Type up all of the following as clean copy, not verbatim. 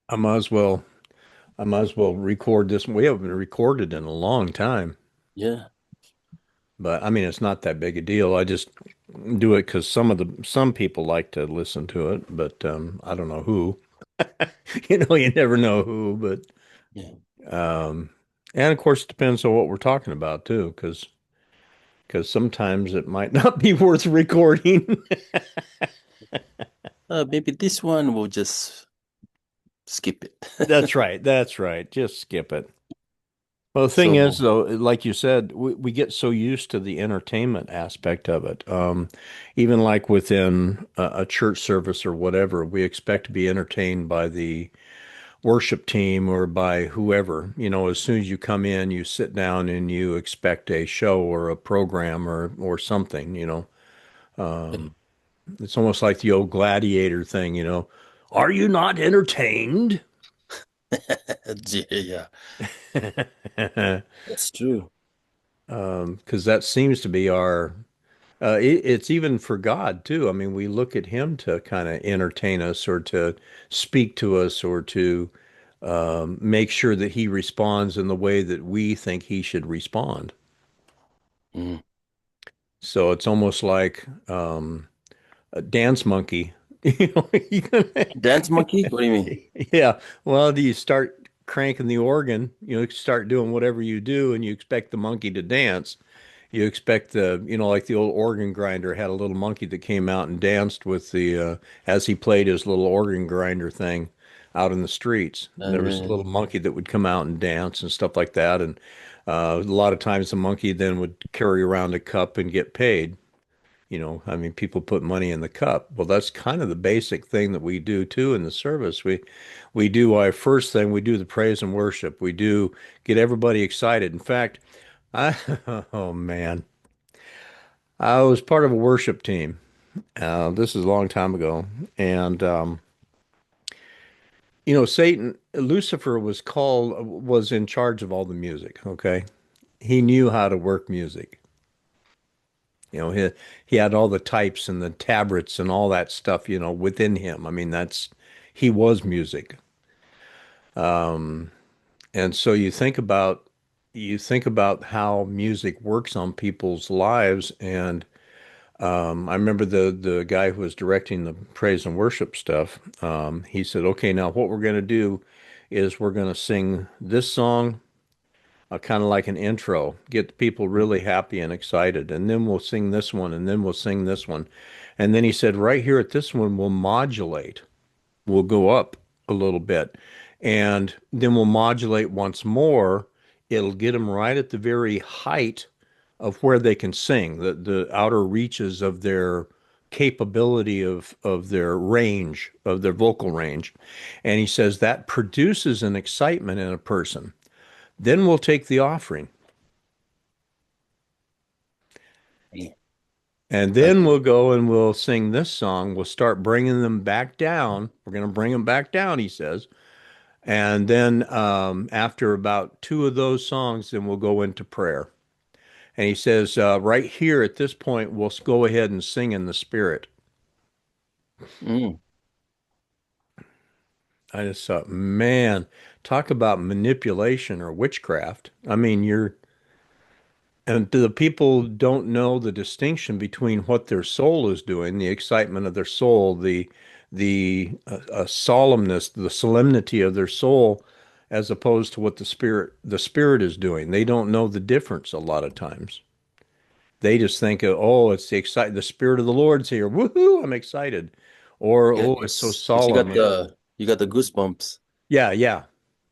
I might as well I might as well record this. We haven't recorded in a long time, Yeah. but I mean it's not that big a deal. I just do it because some people like to listen to it, but I don't know who. You never know who, Yeah. but and of course it depends on what we're talking about too, because sometimes it might not be worth recording. Maybe this one we'll just skip it. That's right. That's right. Just skip it. Well, the thing is, So, though, like you said, we get so used to the entertainment aspect of it. Even like within a church service or whatever, we expect to be entertained by the worship team or by whoever. As soon as you come in, you sit down and you expect a show or a program or something. It's almost like the old gladiator thing. Are you not entertained? yeah, that's true. Because that seems to be it's even for God too. I mean, we look at him to kind of entertain us or to speak to us or to make sure that he responds in the way that we think he should respond. Mm. So it's almost like a dance monkey. You know, Dance monkey? What do you mean? yeah. Well, do you start cranking the organ, start doing whatever you do, and you expect the monkey to dance. You expect like the old organ grinder had a little monkey that came out and danced with as he played his little organ grinder thing out in the streets. And there was a Uh, little monkey that would come out and dance and stuff like that. And a lot of times the monkey then would carry around a cup and get paid. I mean, people put money in the cup. Well, that's kind of the basic thing that we do too in the service. We do our first thing, we do the praise and worship. We do get everybody excited. In fact, I, oh man, I was part of a worship team. This is a long time ago, and Satan, Lucifer was in charge of all the music. Okay, he knew how to work music. He had all the types and the tabrets and all that stuff, within him. I mean, he was music. And so you think about how music works on people's lives. And I remember the guy who was directing the praise and worship stuff. He said, "Okay, now what we're going to do is we're going to sing this song, kind of like an intro, get the people really happy and excited, and then we'll sing this one, and then we'll sing this one." And then he said, "Right here at this one, we'll modulate. We'll go up a little bit, and then we'll modulate once more. It'll get them right at the very height of where they can sing, the outer reaches of their capability of their range, of their vocal range." And he says that produces an excitement in a person. Then we'll take the offering, yeah. and I, then we'll go and we'll sing this song. We'll start bringing them back down. We're going to bring them back down, he says. And then after about two of those songs, then we'll go into prayer. And he says, right here at this point, we'll go ahead and sing in the spirit. mm, I just thought, man, talk about manipulation or witchcraft. I mean, and the people don't know the distinction between what their soul is doing, the excitement of their soul, the solemnness, the solemnity of their soul, as opposed to what the spirit is doing. They don't know the difference a lot of times. They just think, oh, it's the spirit of the Lord's here. Woohoo, I'm excited. Or, yeah, oh, it's so because solemn. you got the goosebumps, Yeah, yeah,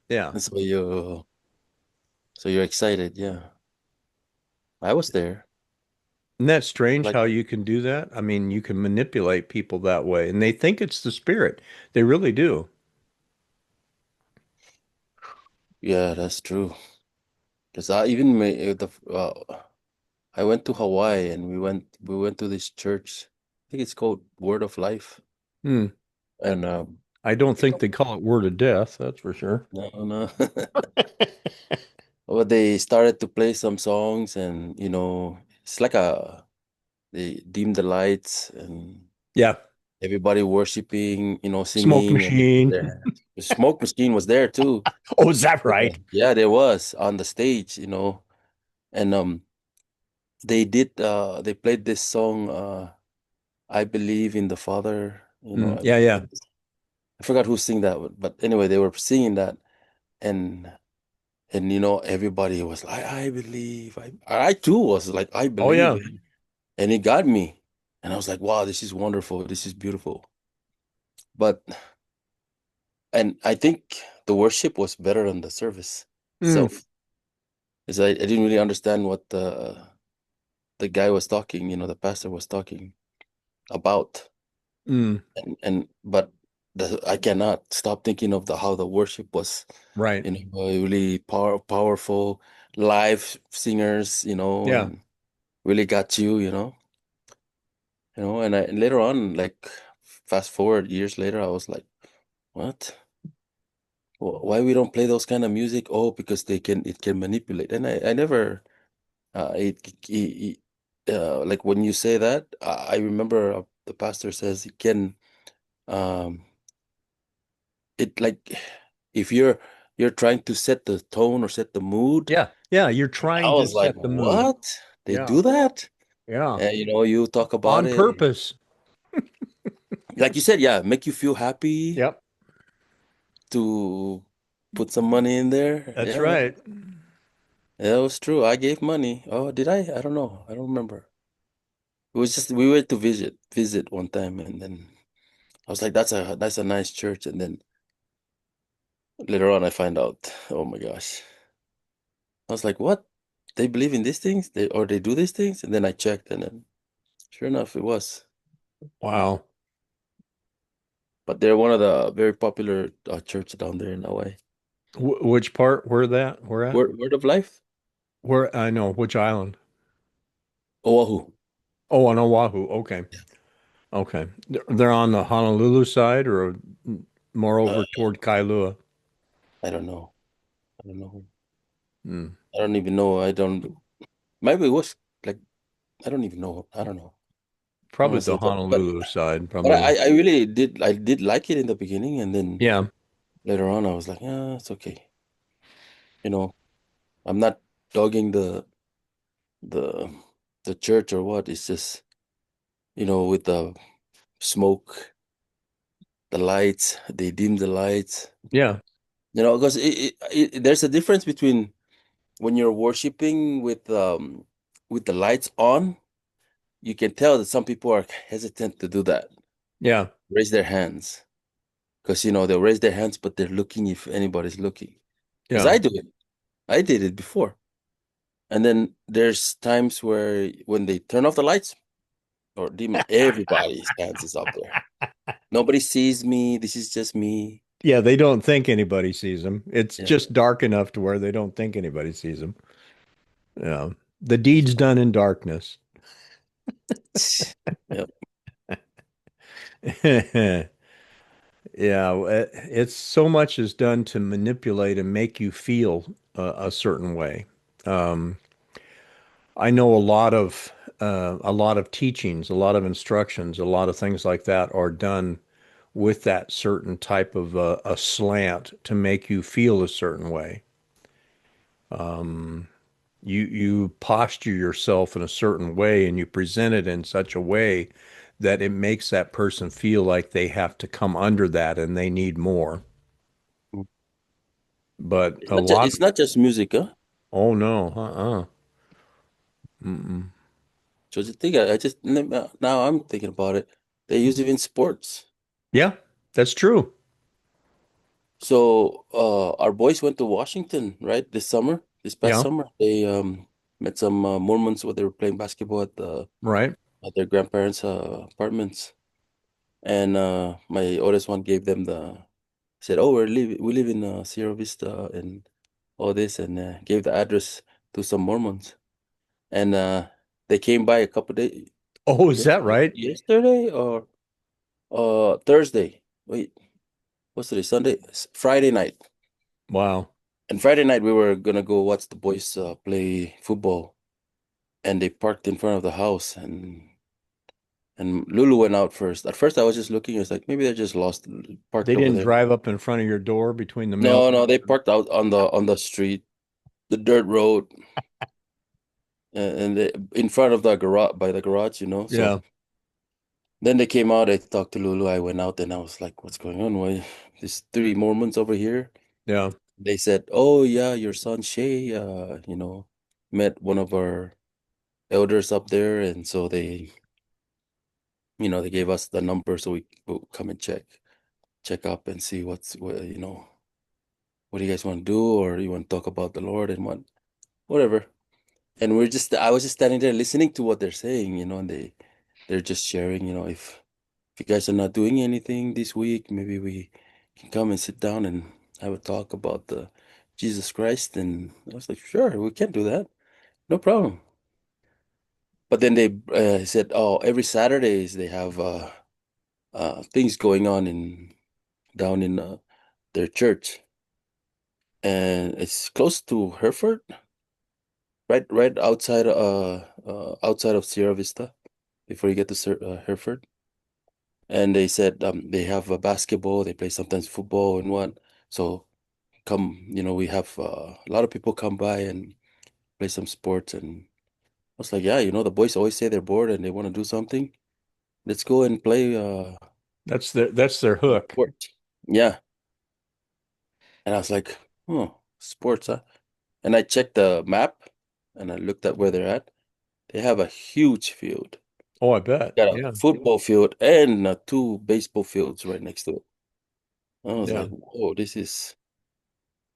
yeah. and so you're excited. Yeah, I was there. Isn't that strange Like, how you can do that? I mean, you can manipulate people that way, and they think it's the spirit. They really do. yeah, that's true. Because I even made I went to Hawaii and we went to this church. I think it's called Word of Life, Hmm. and I don't think they call it word of death, that's for sure. no, no. Well, they started to play some songs, and it's like they dim the lights and Yeah. everybody worshiping, Smoke singing and machine. there. The smoke machine was there too. Oh, is that Yeah, right? yeah, there was on the stage, and they played this song, I Believe in the Father, Yeah, yeah. I forgot who sang that, but anyway, they were singing that, and everybody was like, I believe. I too was like, I Oh, believe, yeah. and it got me, and I was like, wow, this is wonderful, this is beautiful. But and I think the worship was better than the service Mm, itself, because I didn't really understand what the guy was talking, the pastor was talking about, mm, and but I cannot stop thinking of the how the worship was, right. really powerful live singers, Yeah. and really got and I later on, like fast forward years later, I was like, what? Why we don't play those kind of music? Oh, because it can manipulate. And I never like when you say that, I remember the pastor says it can um it like if you're trying to set the tone or set the mood. Yeah. Yeah. You're I trying to was like, set the mood. what? They Yeah. do that? Yeah. And you talk about On it, purpose. like you said, yeah, make you feel happy Yep. to put some money in there. That's Yeah, right. that was true. I gave money. Oh, did I? I don't know. I don't remember. It was just we went to visit one time, and then I was like, that's a nice church. And then later on, I find out, oh my gosh, I was like, what? They believe in these things? They do these things? And then I checked, and then sure enough, it was. Wow. But they're one of the very popular church down there in Hawaii. Which part? Where that? Where at? Word of Life, Where? I know. Which island? Oahu. Oh, on Oahu. Okay. Okay. They're on the Honolulu side or more Uh, over toward Kailua. I don't know. I don't know. Mm. I don't even know. I don't. Maybe it was like I don't even know. I don't know. I don't Probably want to the say that, but Honolulu side, but probably. I really did. I did like it in the beginning, and then Yeah. later on, I was like, yeah, it's okay. You know, I'm not dogging the the church or what. It's just with the smoke, the lights. They dim the lights. Yeah. Because there's a difference between when you're worshiping with the lights on. You can tell that some people are hesitant to do that. Yeah. Raise their hands because they'll raise their hands, but they're looking if anybody's looking. Because Yeah. I do it. I did it before. And then there's times where when they turn off the lights or dim, everybody's hands is up there. Nobody sees me. This is just me. Yeah, they don't think anybody sees them. It's Yeah. just dark enough to where they don't think anybody sees them. Yeah. The deed's done in darkness. Yep. Yeah, it's so much is done to manipulate and make you feel a certain way. Um, I know a lot of teachings, a lot of instructions, a lot of things like that are done with that certain type of a slant to make you feel a certain way. You posture yourself in a certain way and you present it in such a way that it makes that person feel like they have to come under that and they need more. But a lot, It's not just music, huh? oh no, uh-uh. Mm-mm. So the thing, I just now I'm thinking about it. They use it in sports. Yeah, that's true. So our boys went to Washington, right? This past Yeah, summer. They met some Mormons where they were playing basketball right. at their grandparents' apartments. And my oldest one gave them said, "Oh, we live in Sierra Vista and all this," and gave the address to some Mormons. And they came by a couple days Oh, is that right? yesterday or Thursday. Wait, what's today? Sunday, Friday night. Wow. And Friday night we were gonna go watch the boys play football, and they parked in front of the house, and And Lulu went out first. At first, I was just looking. It's like maybe they're just lost, They parked over didn't there. drive up in front of your door between the mail. No, no, they parked out on the street, the dirt road, and they, in front of the garage by the garage, you know. So Yeah, then they came out. I talked to Lulu. I went out and I was like, "What's going on? Why there's three Mormons over here?" yeah. They said, "Oh yeah, your son Shay, met one of our elders up there, and so they gave us the number so we will come and check up and see what do you guys want to do, or you want to talk about the Lord and whatever." And I was just standing there listening to what they're saying, and they're just sharing, if you guys are not doing anything this week, maybe we can come and sit down and have a talk about the Jesus Christ. And I was like, sure, we can do that. No problem. But then they said, oh, every Saturdays they have things going on in down in their church, and it's close to Hereford, right outside of Sierra Vista, before you get to Hereford. And they said they have basketball, they play sometimes football and what. So come, we have a lot of people come by and play some sports. And I was like, yeah, the boys always say they're bored and they want to do something. Let's go and play That's their hook. sport. Yeah. And I was like, oh, sports, huh? And I checked the map and I looked at where they're at. They have a huge field. Oh, I bet. Got a Yeah, football field and two baseball fields right next to it. I was yeah. like, whoa, this is.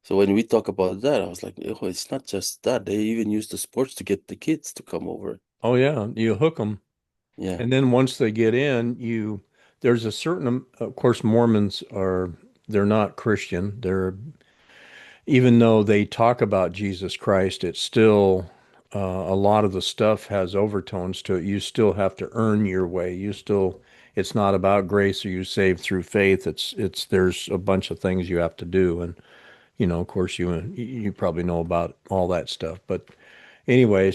So when we talk about that, I was like, oh, it's not just that. They even use the sports to get the kids to come over. Oh, yeah. You hook them, Yeah. and then once they get in, there's a certain, of course, Mormons they're not Christian. Even though they talk about Jesus Christ, it's still a lot of the stuff has overtones to it. You still have to earn your way. It's not about grace or you saved through faith. There's a bunch of things you have to do, and of course, you probably know about all that stuff. But anyway,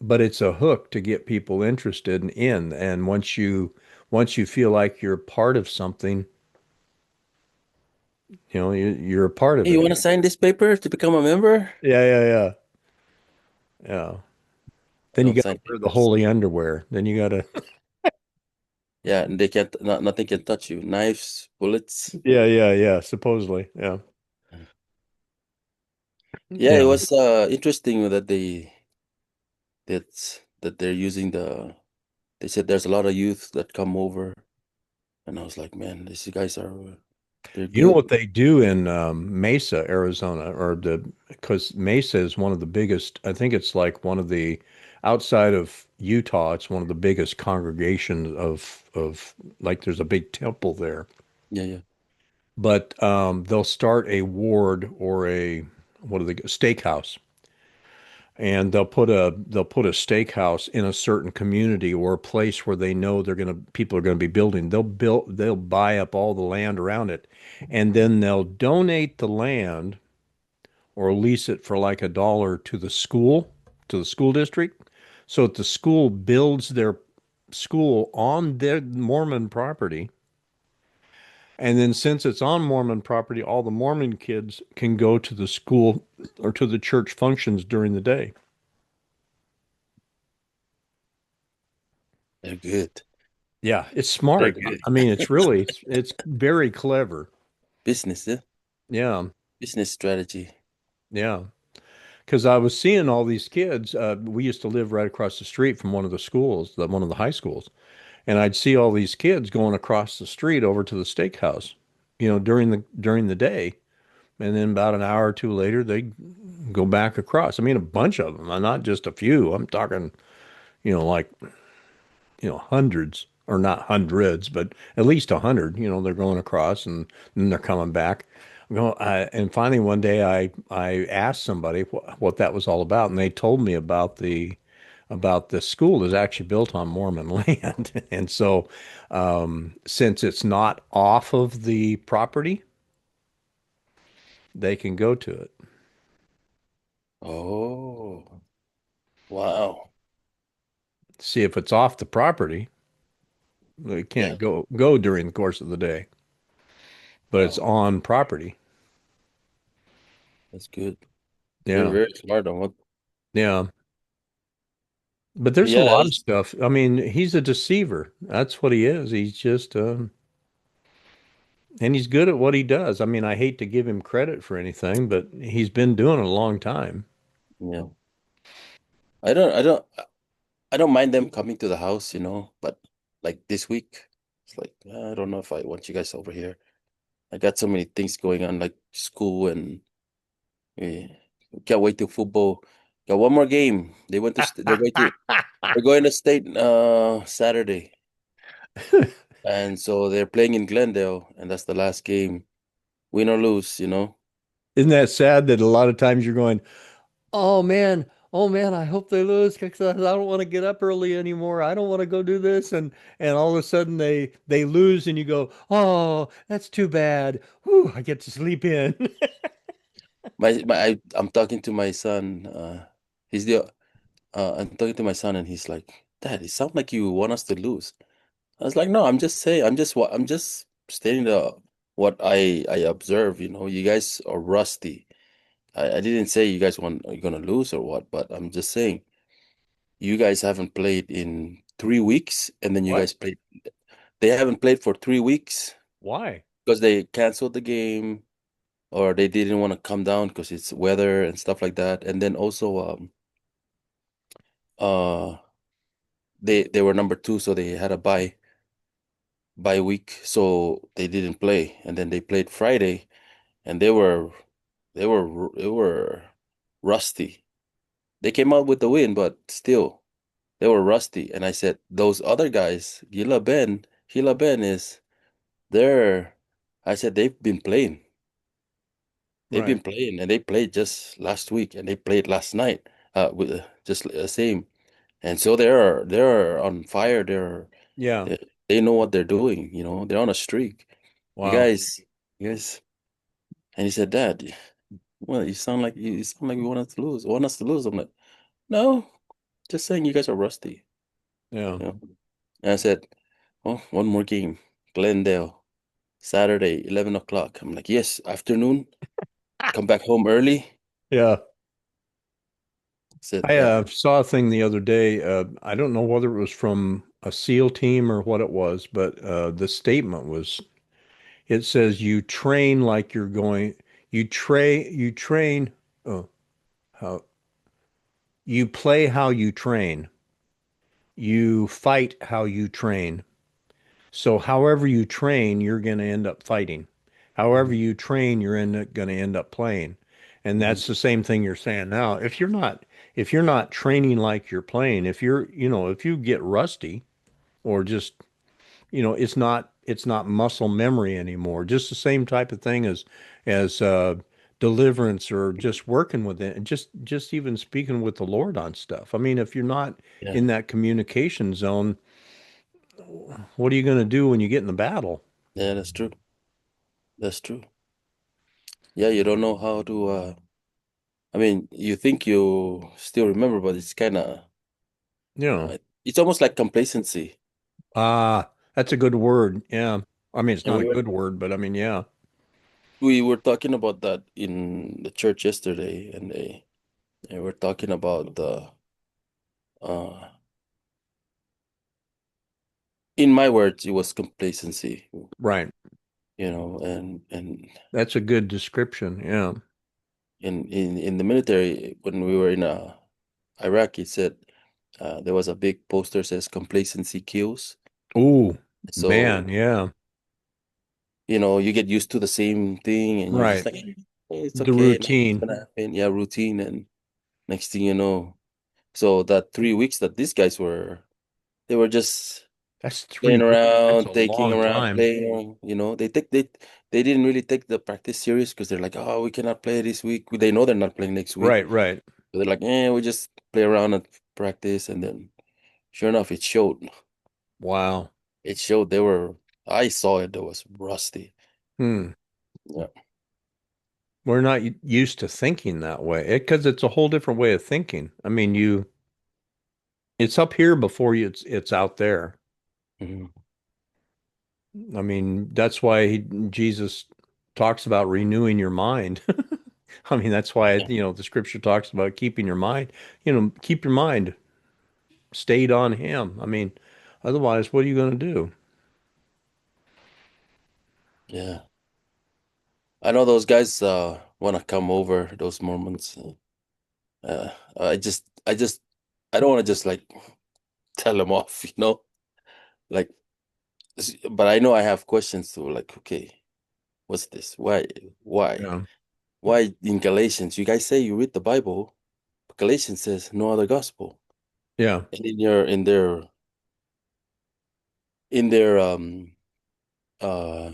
but it's a hook to get people interested and once you feel like you're part of something, you're a part of Hey, you it. want to sign this paper to become a member? Yeah, yeah, yeah. Yeah. I Then you don't got to sign wear the papers. holy underwear. Then you got to, Yeah, and they can't, nothing can touch you. Knives, bullets. yeah, yeah, yeah. Supposedly, yeah, Yeah, it yeah. was interesting that they're using they said there's a lot of youth that come over, and I was like, man, these guys they're You know good. what they do in Mesa, Arizona, because Mesa is one of the biggest. I think it's like one of the outside of Utah. It's one of the biggest congregations of like. There's a big temple there, Yeah, yeah. but they'll start a ward or a what are they steakhouse, and they'll put a steakhouse in a certain community or a place where they know people are gonna be building. They'll buy up all the land around it, and then they'll donate the land or lease it for like $1 to the school district, so that the school builds their school on their Mormon property. And then since it's on Mormon property, all the Mormon kids can go to the school or to the church functions during the day. They're good. Yeah, it's They're smart. good. I mean, it's very clever. Business, yeah. Yeah, Business strategy. yeah. Because I was seeing all these kids. We used to live right across the street from one of the schools, one of the high schools, and I'd see all these kids going across the street over to the steakhouse, during the day, and then about an hour or two later, they go back across. I mean, a bunch of them, not just a few. I'm talking, like hundreds, or not hundreds, but at least 100. They're going across and then they're coming back. And finally one day I asked somebody what that was all about, and they told me about the school is actually built on Mormon land. And so since it's not off of the property, they can go to it. Oh, wow. See, if it's off the property. It Yeah, can't go during the course of the day, but it's wow, on property. that's good. They're Yeah. very smart on what. Yeah. But there's a Yeah, lot of stuff. I mean, he's a deceiver. That's what he is. He's just and he's good at what he does. I mean, I hate to give him credit for anything, but he's been doing it a long time. yeah. I don't mind them coming to the house, but like this week, it's like I don't know if I want you guys over here. I got so many things going on, like school, and we can't wait till football. Got one more game. They're going to state Saturday, and so they're playing in Glendale, and that's the last game. Win or lose. Isn't that sad that a lot of times you're going, oh man, I hope they lose because I don't want to get up early anymore. I don't want to go do this, and all of a sudden they lose, and you go, oh, that's too bad. Whew, I get to sleep in. I'm talking to my son. He's the I'm talking to my son, and he's like, "Dad, it sounds like you want us to lose." I was like, "No, I'm just saying. I'm just stating what I observe. You guys are rusty. I didn't say you guys are gonna lose or what, but I'm just saying you guys haven't played in 3 weeks, and then you What? guys played. They haven't played for 3 weeks Why? because they canceled the game or they didn't want to come down because it's weather and stuff like that. And then also, uh, they were number two, so they had a bye week, so they didn't play. And then they played Friday, and they were rusty. They came out with the win, but still they were rusty. And I said, those other guys, Gila Ben is there. I said they've been playing. They've Right. been playing, and they played just last week, and they played last night. With just the same. And so they're on fire. Yeah. They know what they're doing. They're on a streak. You Wow. guys, you guys. And he said, Dad, well, you sound like you want us to lose. Want us to lose? I'm like, no, just saying you guys are rusty. Yeah. And I said, oh, one more game, Glendale, Saturday, 11 o'clock. I'm like, yes, afternoon. Come back home early. Yeah. Said, I saw a thing the other day. I don't know whether it was from a SEAL team or what it was, but the statement was, it says you train like you're going, you train, oh, how you play how you train, you fight how you train. So however you train, you're going to end up fighting. However mhm, you train, you're going to end up playing. And mhm, that's the same thing you're saying now. If you're not training like you're playing, if you get rusty or just, it's not muscle memory anymore. Just the same type of thing as deliverance or just working with it and just even speaking with the Lord on stuff. I mean, if you're not yeah, in that communication zone, what are you going to do when you get in the battle? yeah, that's true. That's true. Yeah, you don't know how to. I mean, you think you still remember, but it's kind of. You know, It's almost like complacency. that's a good word. Yeah. I mean, it's And not we a were good word, but I mean, yeah. we were talking about that in the church yesterday, and they were talking about the. Uh, in my words, it was complacency. Right. And That's a good description. Yeah. in the military when we were in Iraq, it said there was a big poster says complacency kills. Oh, man. So Yeah. you get used to the same thing, and you're just Right. like, "Eh, it's The okay, nothing's routine. gonna happen." Yeah, routine, and next thing you know, so that 3 weeks that these guys they were just That's playing 3 weeks. That's a around, taking long around, time. playing. They didn't really take the practice serious because they're like, oh, we cannot play this week. They know they're not playing next week. Right, right. So they're like, we just play around and practice, and then sure enough, it showed. Wow. It showed they were. I saw it. That was rusty. Hmm. Yeah. We're not used to thinking that way because it's a whole different way of thinking. I mean, it's up here before it's out there. Mhm. I mean, that's why Jesus talks about renewing your mind. I mean, that's why, Yeah. the scripture talks about keeping your mind, keep your mind stayed on him. I mean, otherwise, what are you going to do? Yeah. I know those guys want to come over, those Mormons. I just I don't want to just like tell them off, you know? Like but I know I have questions too, like, okay, what's this? Why? Yeah. Why in Galatians, you guys say you read the Bible, but Galatians says no other gospel. Yeah. And in their uh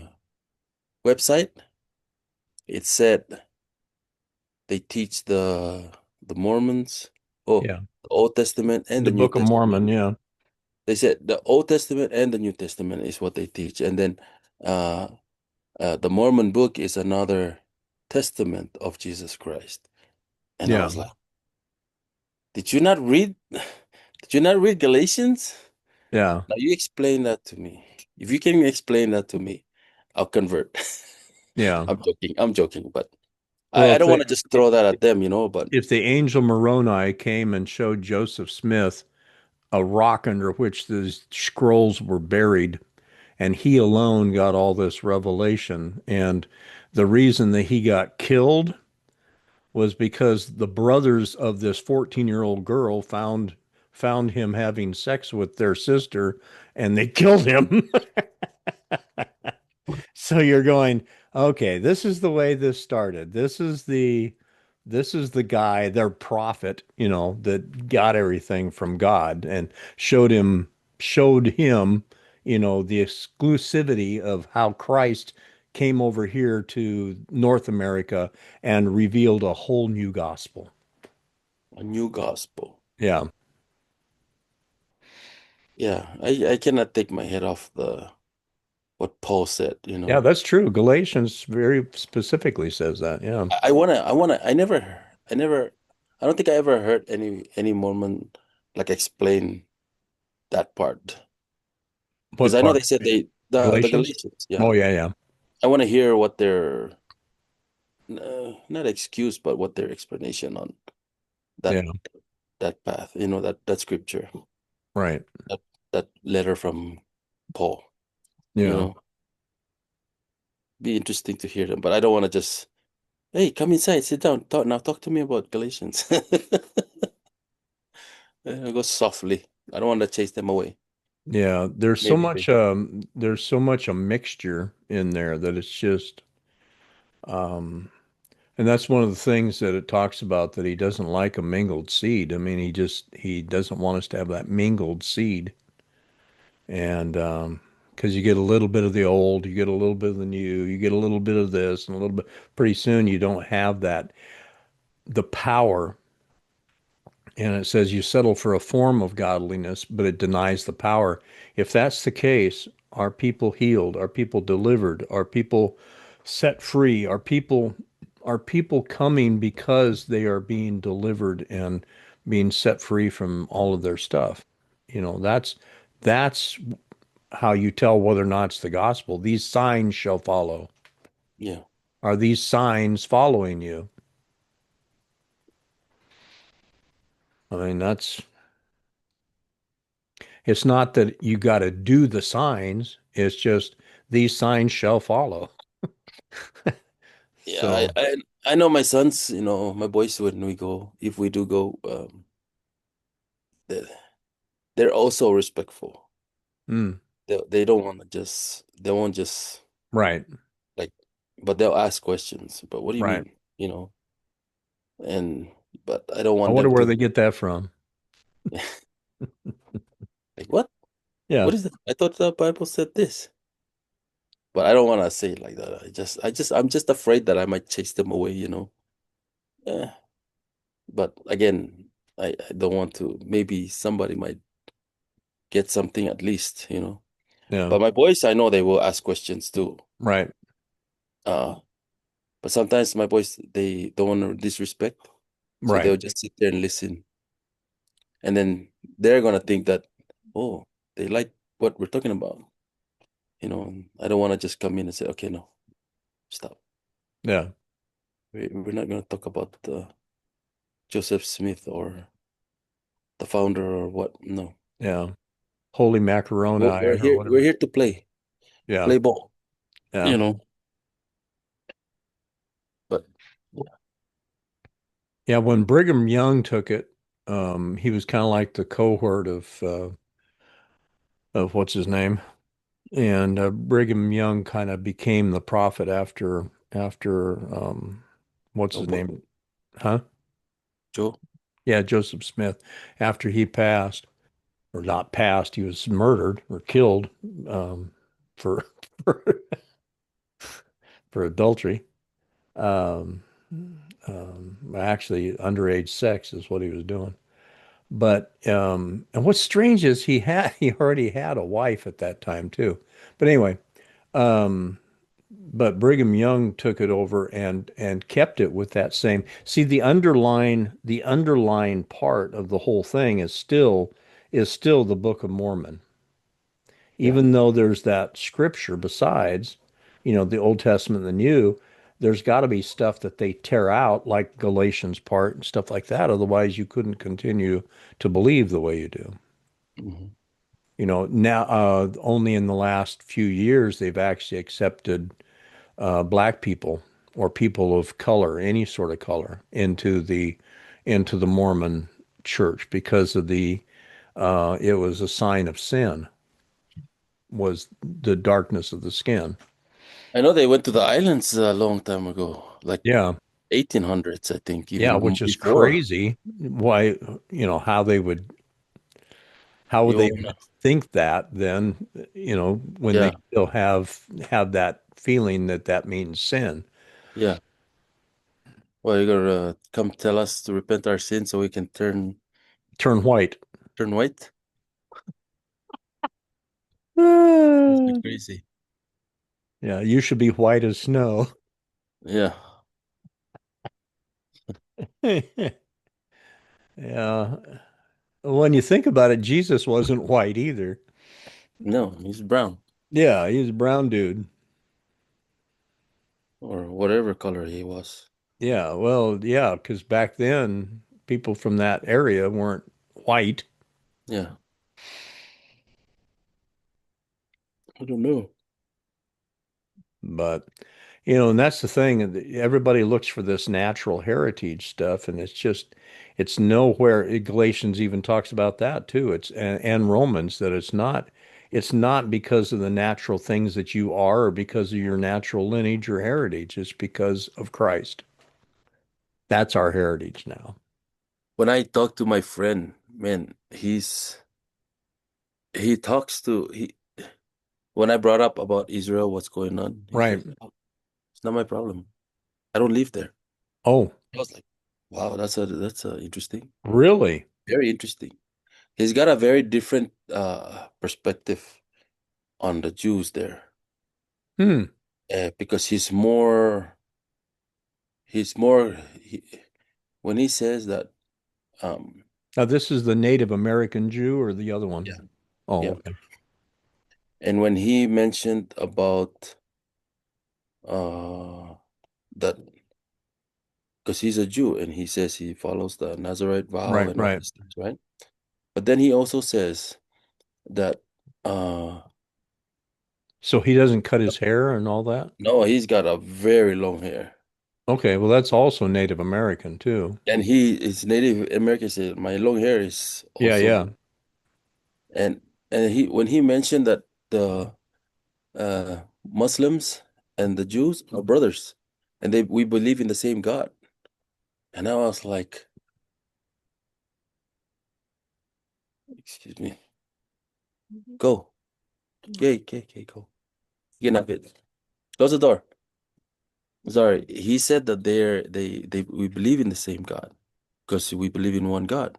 website, it said they teach the Mormons, oh, Yeah. the Old Testament and The the New Book of Testament. Mormon. Yeah. They said the Old Testament and the New Testament is what they teach. And then uh the Mormon book is another testament of Jesus Christ. And I Yeah. was like, did you not read did you not read Galatians? Yeah. Now you explain that to me. If you can explain that to me, I'll convert. Yeah. I'm joking. I'm joking, but Well, I don't want to just throw that at them, you know, but if the angel Moroni came and showed Joseph Smith a rock under which the scrolls were buried, and he alone got all this revelation, and the reason that he got killed was because the brothers of this 14-year-old girl found him having sex with their sister and they killed him. So you're going, okay, this is the way this started. This is the guy, their prophet, that got everything from God and showed him, the exclusivity of how Christ came over here to North America and revealed a whole new gospel. a new gospel. Yeah. Yeah, I cannot take my head off the what Paul said, you Yeah, know. that's true. Galatians very specifically says that. Yeah. I don't think I ever heard any Mormon like explain that part. Because What I know they part? said the Galatians? Galatians, yeah. Oh, yeah, yeah. I want to hear what their not excuse, but what their explanation on that Yeah. that path, you know, that scripture, Right. that that letter from Paul, you Yeah. know. Be interesting to hear them, but I don't want to just, hey, come inside, sit down, talk to me about Galatians. Go softly. I don't want to chase them away. Yeah, there's so Maybe much they, there's so much a mixture in there that it's just um and that's one of the things that it talks about that he doesn't like a mingled seed. I mean, he doesn't want us to have that mingled seed. And because you get a little bit of the old, you get a little bit of the new, you get a little bit of this and a little bit pretty soon you don't have that the power. And it says you settle for a form of godliness, but it denies the power. If that's the case, are people healed? Are people delivered? Are people set free? Are people coming because they are being delivered and being set free from all of their stuff? That's how you tell whether or not it's the gospel. These signs shall follow. yeah, Are these signs following you? I mean, it's not that you got to do the signs. It's just these signs shall follow. yeah. I, So, I I know my sons, you know, my boys when we go, if we do go, they're, they're also respectful. mm, They don't want to just they won't just right, like, but they'll ask questions. But what do you right. mean? You know, and but I don't I want wonder them where to they get that from. like what? Yeah, What is that? I thought the Bible said this. But I don't want to say it like that. I'm just afraid that I might chase them away, you know. Eh, but again, I don't want to. Maybe somebody might get something at least, you know. yeah, But my boys, I know they will ask questions too. right, Uh, but sometimes my boys they don't want to disrespect, so right. they'll just sit there and listen, and then they're gonna think that, oh, they like what we're talking about, I don't want to just come in and say, okay, no, stop. Yeah. We're not going to talk about Joseph Smith or the founder or what. No, Yeah. Holy Macaroni we're or here. We're whatever. here to Yeah. play ball. Yeah. You know, but yeah, Yeah. When Brigham Young took it, he was kind of like the cohort of what's his name? And Brigham Young kind of became the prophet after what's oh his boy, name? Huh? Joe. Yeah, Joseph Smith. After he passed, or not passed, he was murdered or killed um, for for, for adultery. Um, Actually, underage sex is what he was doing. But and what's strange is he already had a wife at that time too. But anyway, um, but Brigham Young took it over and kept it with that same. See, the underlying part of the whole thing is still the Book of Mormon, Yeah. even though there's that scripture besides, the Old Testament and the New. There's got to be stuff that they tear out, like Galatians part and stuff like that. Otherwise, you couldn't continue to believe the way you do. Hmm. Now only in the last few years they've actually accepted black people or people of color, any sort of color, into the Mormon church because of the it was a sign of sin was the darkness of the skin. I know they went to the islands a long time ago, like Yeah, 1800s, I think, yeah, even which is before. crazy. Why, how would they You, think that then, when they yeah, still have that feeling that that means sin. yeah. Well, you're gonna come tell us to repent our sins so we can Turn white. turn white? That's Ah, crazy. yeah, you should be white as snow. Yeah. Yeah. When you think about it, Jesus wasn't white either. No, he's brown Yeah, he's a brown dude. or whatever color he was. Yeah, well, yeah, because back then people from that area weren't white, Yeah. I don't know. but and that's the thing. Everybody looks for this natural heritage stuff, and it's nowhere. Galatians even talks about that too. And Romans that it's not because of the natural things that you are or because of your natural lineage or heritage. It's because of Christ. That's our heritage now. When I talk to my friend, man, he talks to he when I brought up about Israel, what's going on, he's Right. like, "Oh, it's not my problem. I don't live there." Oh, I was like, wow, that's a interesting, really? very interesting. He's got a very different perspective on the Jews there, Hmm. because he's more when he says that, um, Now, this is the Native American Jew or the other one? yeah, Oh, yeah, okay. and when he mentioned about uh that because he's a Jew and he says he follows the Nazarite vow Right, and all right. these things, right? But then he also says that uh So he doesn't cut his hair and all that? no, he's got a very long hair. Okay, well, that's also Native American too. And he is Native American, said my long hair is Yeah, also, yeah. and he when he mentioned that the Muslims and the Jews are brothers and we believe in the same God. And I was like, excuse me, go. Okay, go. Get a bit. Close the door. Sorry. He said that they we believe in the same God because we believe in one God.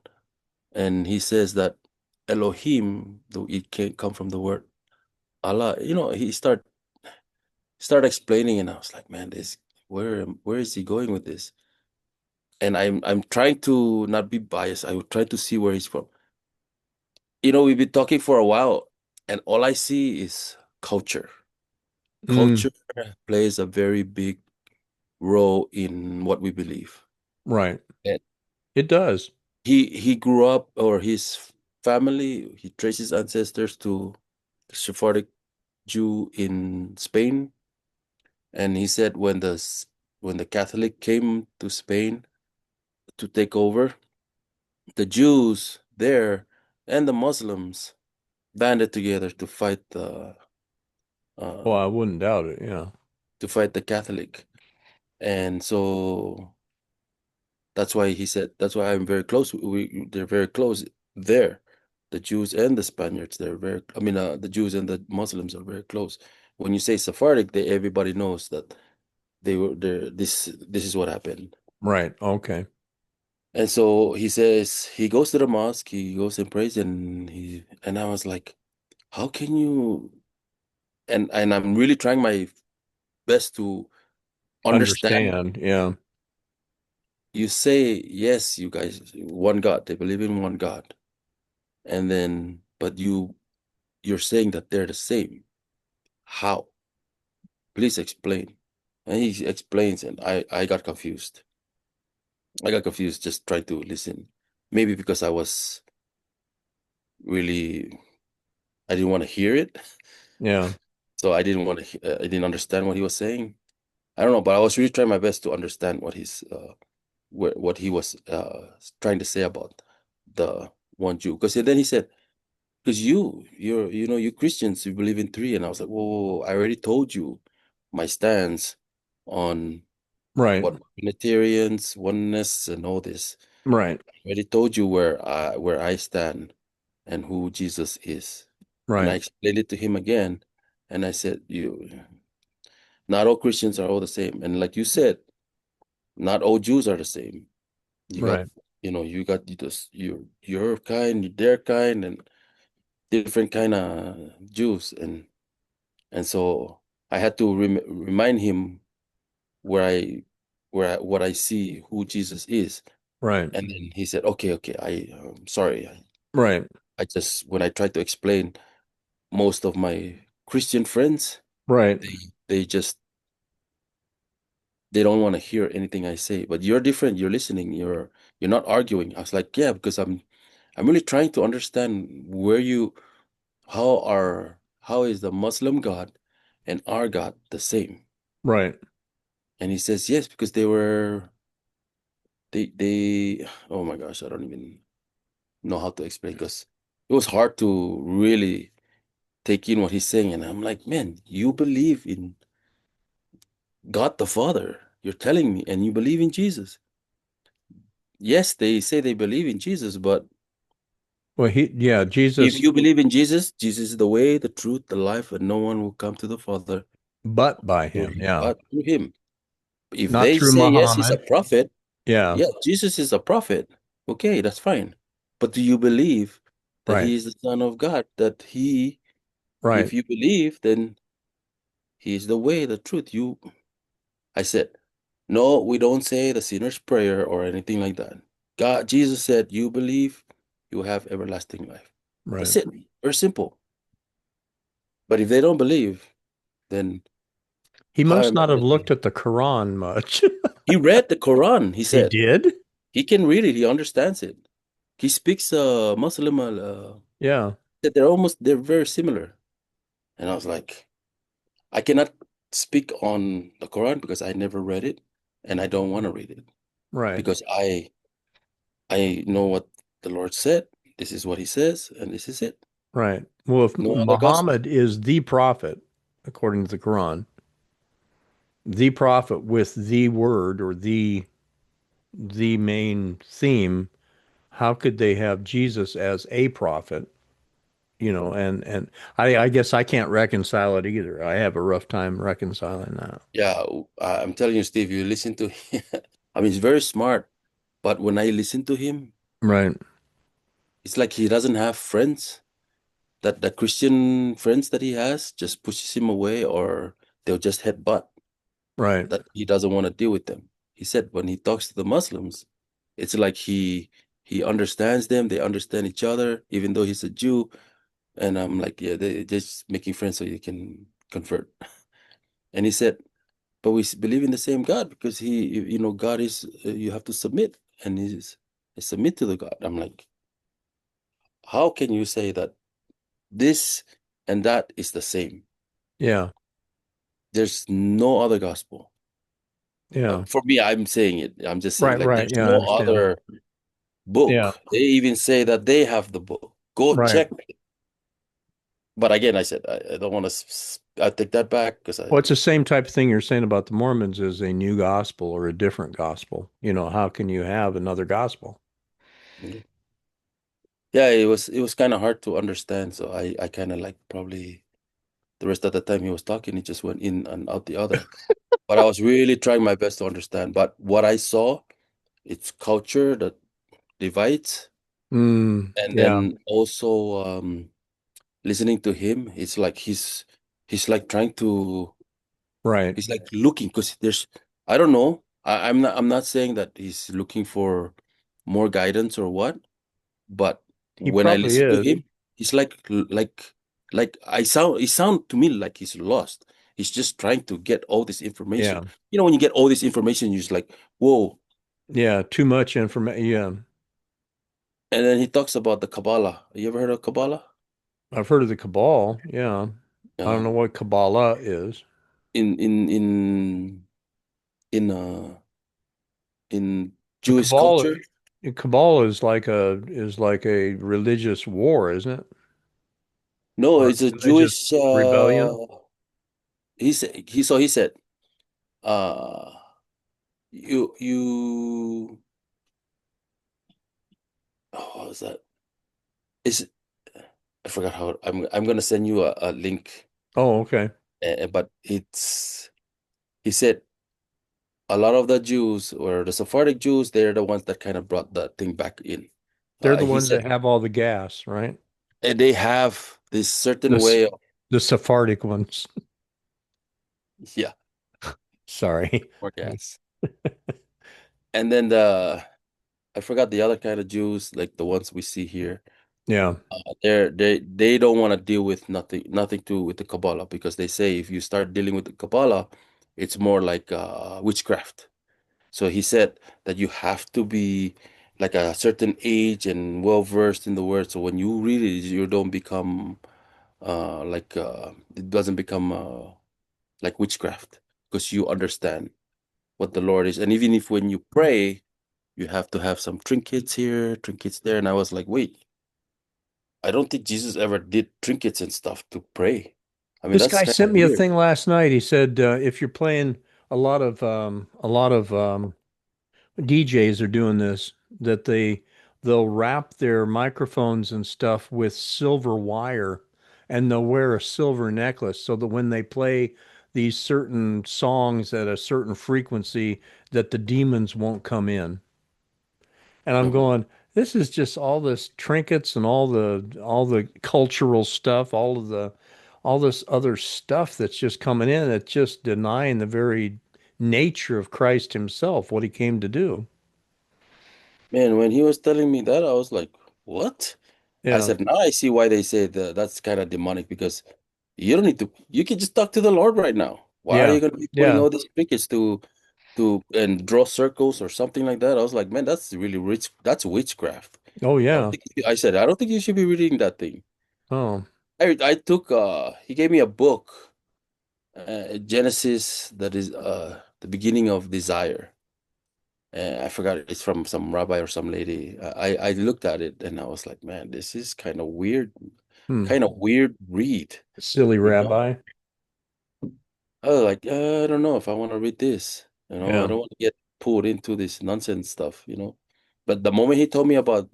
And he says that Elohim, though it can come from the word Allah. He start explaining, and I was like, man, this where is he going with this? And I'm trying to not be biased. I would try to see where he's from. We've been talking for a while, and all I see is culture. Mm, Culture plays a very big role in what we believe. right. And It does. he grew up, or his family, he traces ancestors to the Sephardic Jew in Spain. And he said when the Catholic came to Spain to take over, the Jews there and the Muslims banded together Well, uh, I wouldn't doubt it. Yeah. to fight the Catholic. And so that's why he said that's why I'm very close. They're very close there. The Jews and the Spaniards, they're very. I mean, the Jews and the Muslims are very close. When you say Sephardic, everybody knows that they were there. This is what happened. Right. Okay. And so he says he goes to the mosque, he goes and prays, and I was like, how can you? And I'm really trying my best to understand. Understand. Yeah. You say yes, you guys, one God. They believe in one God, and then but you're saying that they're the same. How? Please explain. And he explains, and I got confused. I got confused just trying to listen. Maybe because I was really I didn't want to hear it. Yeah. So I didn't want to, I didn't understand what he was saying. I don't know, but I was really trying my best to understand what he was trying to say about the one Jew. Because then he said, because you Christians, you believe in three. And I was like, whoa, whoa, whoa, I already told you my stance on Right. what Unitarians, oneness, and all this. Right. I already told you where I stand and who Jesus is. And I Right. explained it to him again. And I said, you not all Christians are all the same. And like you said, not all Jews are the same. You got, Right. you got your kind, their kind, and different kind of Jews. And so I had to remind him where I what I see who Jesus is. Right. And then he said, okay, okay, I'm sorry. Right. I just when I tried to explain, most of my Christian friends, Right. they they just they don't want to hear anything I say. But you're different. You're listening. You're not arguing. I was like, yeah, because I'm really trying to understand how is the Muslim God and our God the same? Right. And he says yes, because they oh my gosh, I don't even know how to explain because it was hard to really take in what he's saying. And I'm like, man, you believe in God the Father. You're telling me, and you believe in Jesus. Yes, they say they believe in Jesus, but Well, yeah, if Jesus, you believe in Jesus, Jesus is the way, the truth, the life, and no one will come to the Father but by him. Yeah. but through him. If Not they through say yes, he's a Muhammad. prophet, Yeah. yeah, Jesus is a prophet. Okay, that's fine. But do you believe that Right. he is the Son of God? If Right. you believe, then he is the way, the truth. I said, no, we don't say the sinner's prayer or anything like that. Jesus said, you believe, you have everlasting life. Right. That's it. Very simple. But if they don't believe, then He how must am I not have going to? looked at the Quran much. He read the Quran, he He said. did? He can read it, he understands it. He speaks Muslim, Yeah. that they're very similar. And I was like, I cannot speak on the Quran because I never read it and I don't want to read it Right. because I know what the Lord said. This is what he says, and this is it. Right. Well, if No other gospel. Muhammad is the prophet, according to the Quran, the prophet with the word or the main theme, how could they have Jesus as a prophet? And I guess I can't reconcile it either. I have a rough time reconciling that. Yeah, I'm telling you, Steve, you listen to him. I mean, he's very smart, but when I listen to him, Right. it's like he doesn't have friends. That the Christian friends that he has just pushes him away, or they'll just headbutt. Right. That he doesn't want to deal with them. He said when he talks to the Muslims, it's like he understands them. They understand each other, even though he's a Jew. And I'm like, yeah, they're just making friends so you can convert. And he said, but we believe in the same God because God is, you have to submit and submit to the God. I'm like, how can you say that this and that is the same? Yeah. There's no other gospel. Yeah. For me, I'm saying it. I'm just saying Right, like right. there's Yeah, I no understand. other Yeah. book. They even say that they have the book. Go Right. check it. But again, I said I don't want to. I take that back because Well, it's the same type of thing you're saying about the Mormons is a new gospel or a different gospel. How can you have another gospel? yeah, it was kind of hard to understand. So I kind of like probably the rest of the time he was talking, it just went in and out the other. But I was really trying my best to understand. But what I saw, it's culture that divides, and Yeah, then also listening to him, it's like he's like trying to right. he's like looking because there's I don't know. I'm not saying that he's looking for more guidance or what, but He when I probably listen to is. him, he's like he sound to me like he's lost. He's just trying to get all this information. Yeah. When you get all this information, you're just like, whoa. Yeah, too much information. Yeah. And then he talks about the Kabbalah. You ever heard of Kabbalah? I've heard of the Cabal. Yeah. I don't Uh, know what Kabbalah is. in in in in uh in The Jewish Cabal culture. Cabal is like a religious war, isn't it? No, Or it's a religious Jewish rebellion. he said uh you what was that? Is I forgot how I'm gonna send you a link. Oh, okay. But he said a lot of the Jews or the Sephardic Jews, they're the ones that kind of brought that thing back in. They're the He ones said, that have all the gas, right? and they have this certain The way of, the Sephardic ones. yeah, Sorry. more gas. And then I forgot the other kind of Jews, like the ones we see here. Yeah. They don't want to deal with nothing to do with the Kabbalah because they say if you start dealing with the Kabbalah, it's more like witchcraft. So he said that you have to be like a certain age and well versed in the word. So when you read it, you don't become it doesn't become like witchcraft because you understand what the Lord is. And even if when you pray, you have to have some trinkets here, trinkets there. And I was like, wait, I don't think Jesus ever did trinkets and stuff to pray. I mean, This that's guy kind of sent me a weird. thing last night. He said if you're playing a lot of DJs are doing this, that they'll wrap their microphones and stuff with silver wire and they'll wear a silver necklace so that when they play these certain songs at a certain frequency that the demons won't come in. And I'm Uh-huh. going, this is just all this trinkets and all the cultural stuff, all this other stuff that's just coming in that's just denying the very nature of Christ himself, what he came to do. Man, when he was telling me that, I was like, what? I Yeah. said, now I see why they say that's kind of demonic because you don't need to, you can just talk to the Lord right now. Why are Yeah. you going to be putting Yeah. all these trinkets to and draw circles or something like that? I was like, man, that's really rich. That's witchcraft. Oh I don't yeah. think I said, I don't think you should be reading that thing. Oh. I took he gave me a book, Genesis, that is the beginning of desire. I forgot it's from some rabbi or some lady. I looked at it and I was like, man, this is Hmm. kind of weird read, Silly you know? rabbi. I was like, I don't know if I want to read this. I Yeah. don't want to get pulled into this nonsense stuff. But the moment he told me about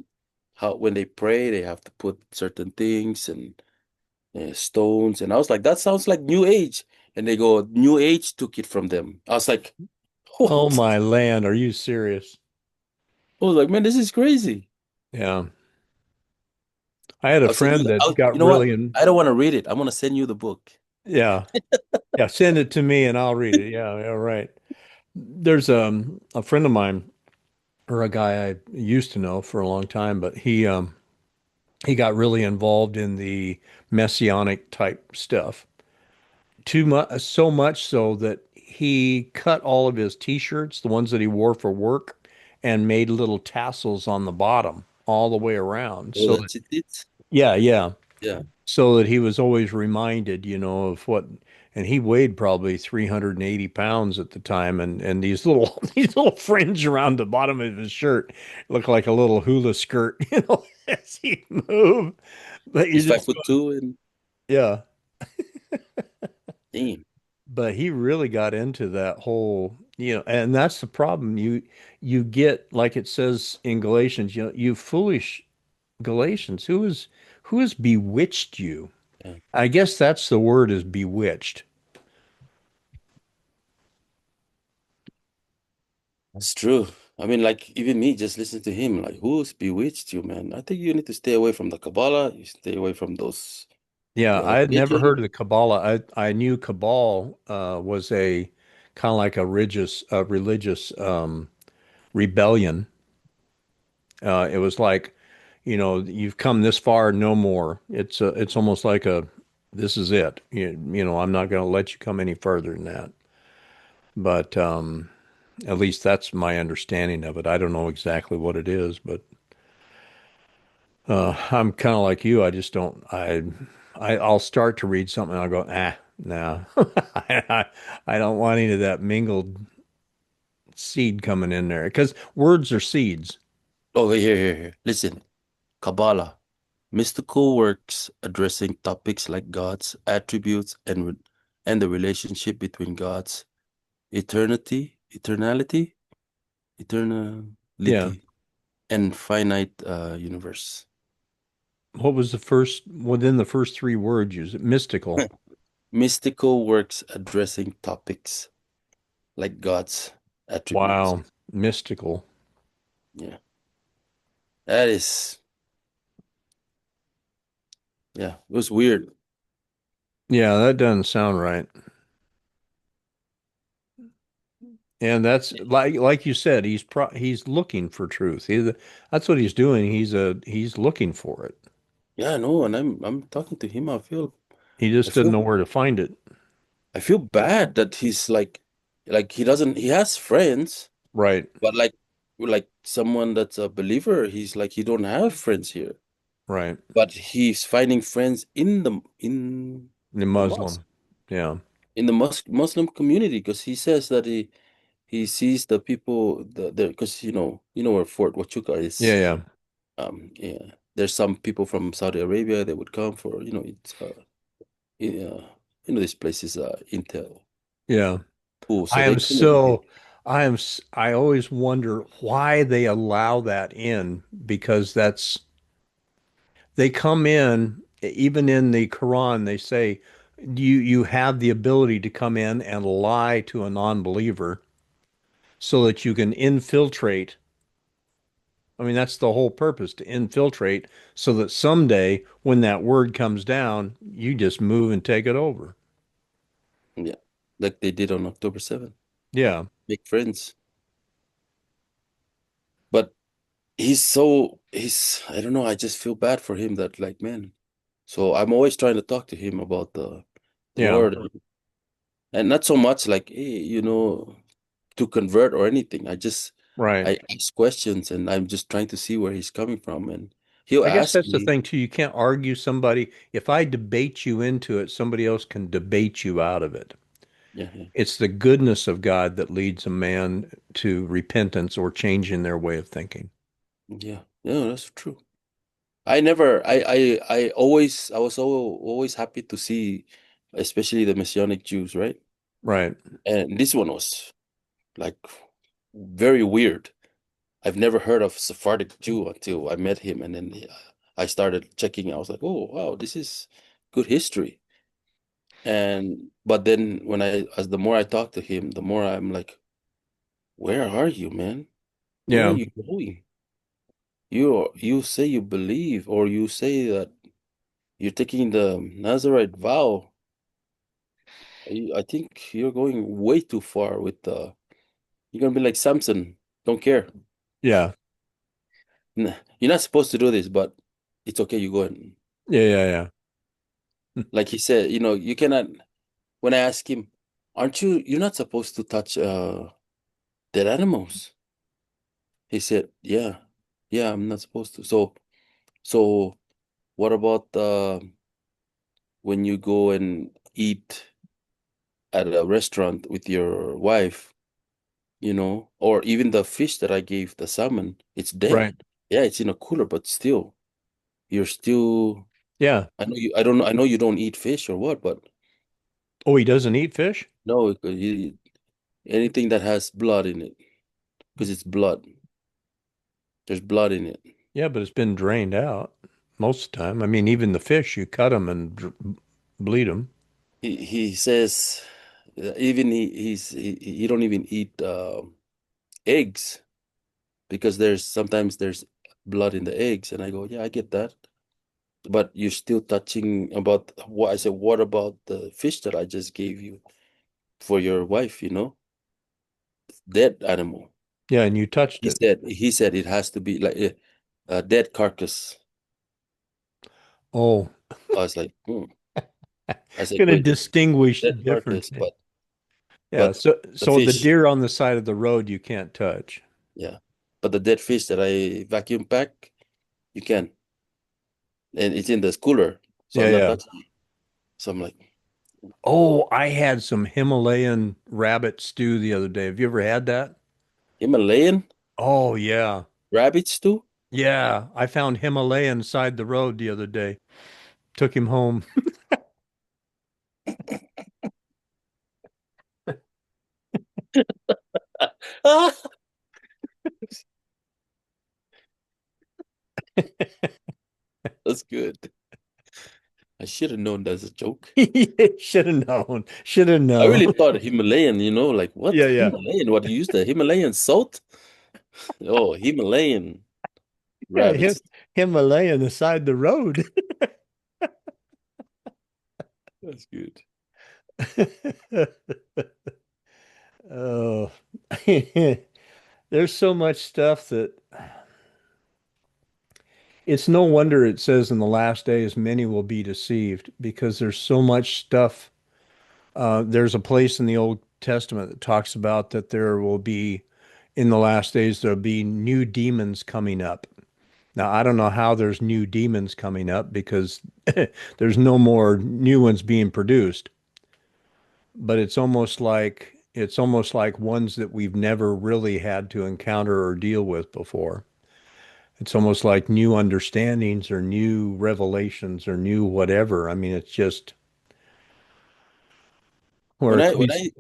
how when they pray, they have to put certain things and stones, and I was like, that sounds like New Age. And they go, New Age took it from them. I was like, Oh what? my land, are you serious? I was like, man, this is crazy. Yeah. I had a I'll send you. friend that got You know what? really in. I don't want to read it. I'm gonna send you the book. Yeah. Yeah, send it to me and I'll read it. Yeah, yeah, right. There's a friend of mine or a guy I used to know for a long time, but he He got really involved in the messianic type stuff. Too much, so much so that he cut all of his t-shirts, the ones that he wore for work, and made little tassels on the bottom all the way around. Oh, So that, that's it. yeah, yeah. Yeah. So that he was always reminded, of what, and he weighed probably 380 pounds at the time, and these little these little fringe around the bottom of his shirt looked like a little hula skirt, as he moved. But you He's five just, foot two and yeah. damn. But he really got into that whole, and that's the problem. You get, like it says in Galatians, you foolish Galatians, who has bewitched you? Yeah. I guess that's the word, is bewitched. That's true. I mean, like even me, just listen to him. Like, who's bewitched you, man? I think you need to stay away from the Kabbalah. You stay away from those Yeah, the I other had never religion. heard of the Kabbalah. I knew Cabal was a kind of like a religious rebellion. It was like, you've come this far, no more. It's almost like this is it. I'm not going to let you come any further than that. But at least that's my understanding of it. I don't know exactly what it is, but I'm kind of like you. I just don't. I'll start to read something and I'll go, no, I don't want any of that mingled seed coming in there, because words are seeds. Oh, here. Listen, Kabbalah, mystical works addressing topics like God's attributes and the relationship between God's eternality, Yeah. eternality, and finite universe. What was the first within the first three words? Use it mystical. Mystical works addressing topics like God's attributes. Wow, mystical. Yeah, that is, yeah, it was weird. Yeah, that doesn't sound right. And that's like you said, he's looking for truth. That's what he's doing. He's looking for it. Yeah, no, and I'm talking to him. He I just doesn't feel, know where to find it. I feel bad that he's like he has friends, Right, but like someone that's a believer, he's like he don't have friends here, right. but he's finding friends The the mosque, Muslim. Yeah. in the Muslim community, because he says that he sees the people the because you know where Fort Huachuca Yeah, is. yeah. Yeah, there's some people from Saudi Arabia that would come for it's uh, this place is Intel. Yeah. Oh, so I they am come and visit. so I always wonder why they allow that in, because they come in, even in the Quran they say you have the ability to come in and lie to a non-believer so that you can infiltrate. I mean, that's the whole purpose, to infiltrate, so that someday when that word comes down, you just move and take it over. Yeah, like they did on October 7th. Yeah. Make friends. But he's I don't know, I just feel bad for him that like man. So I'm always trying to talk to him about the Yeah. Lord, and not so much like hey, to convert or anything. Right. I ask questions and I'm just trying to see where he's coming from, and he'll I guess ask that's the me. thing too. You can't argue somebody. If I debate you into it, somebody else can debate you out of it. Yeah, yeah, It's the goodness of God that leads a man to repentance or changing their way of thinking. yeah, yeah, that's true. I never I was always happy to see especially the Messianic Jews, right? Right. And this one was like very weird. I've never heard of Sephardic Jew until I met him, and then I started checking. I was like, oh wow, this is good history. And but then as the more I talk to him, the more I'm like, where are you, man? Where are Yeah. you going? You say you believe, or you say that you're taking the Nazarite vow. I think you're going way too far with the. You're gonna be like Samson. Don't care. Yeah. You're not supposed to do this, but it's okay, you go and Yeah, yeah, yeah. like he said, you cannot when I ask him, aren't you're not supposed to touch dead animals. He said, yeah, yeah, I'm not supposed to. So what about when you go and eat at a restaurant with your wife, or even the fish that I gave, the salmon, it's dead. Right. Yeah, it's in a cooler, but still, you're still. Yeah. I know you. I don't know. I know you don't eat fish or what, but Oh, he doesn't eat fish? no, anything that has blood in it, because it's blood. There's blood in it. Yeah, but it's been drained out most of the time. I mean, even the fish, you cut them and bleed them. He says even he don't even eat eggs because sometimes there's blood in the eggs, and I go, yeah, I get that, but you're still touching about what I said. What about the fish that I just gave you for your wife? Dead animal. Yeah, and you touched He it. said he said it has to be like a dead carcass. Oh, I was like, I said, gonna good, distinguish dead carcass, differently. but Yeah, so the so the fish, deer on the side of the road you can't touch. yeah, but the dead fish that I vacuum pack, you can, and it's in the cooler, so Yeah, I'm not yeah. touching it. So I'm like, Oh, I had some Himalayan rabbit stew the other day. Have you ever had that? Himalayan Oh, yeah. rabbits too? Yeah, I found Himalayan side the road the other day. Took him home. Ah, that's good. I should have known that's a joke. Should have known. Should have I known. really thought Himalayan, like what Yeah, yeah. Himalayan? What do you use the Himalayan salt? Oh, Himalayan Yeah, rabbits. Himalayan aside the road. That's good. Oh, there's so much stuff that it's no wonder it says in the last days many will be deceived because there's so much stuff. There's a place in the Old Testament that talks about that there will be in the last days there'll be new demons coming up. Now, I don't know how there's new demons coming up because there's no more new ones being produced, but it's almost like ones that we've never really had to encounter or deal with before. It's almost like new understandings or new revelations or new whatever. I mean, it's just or When at I when least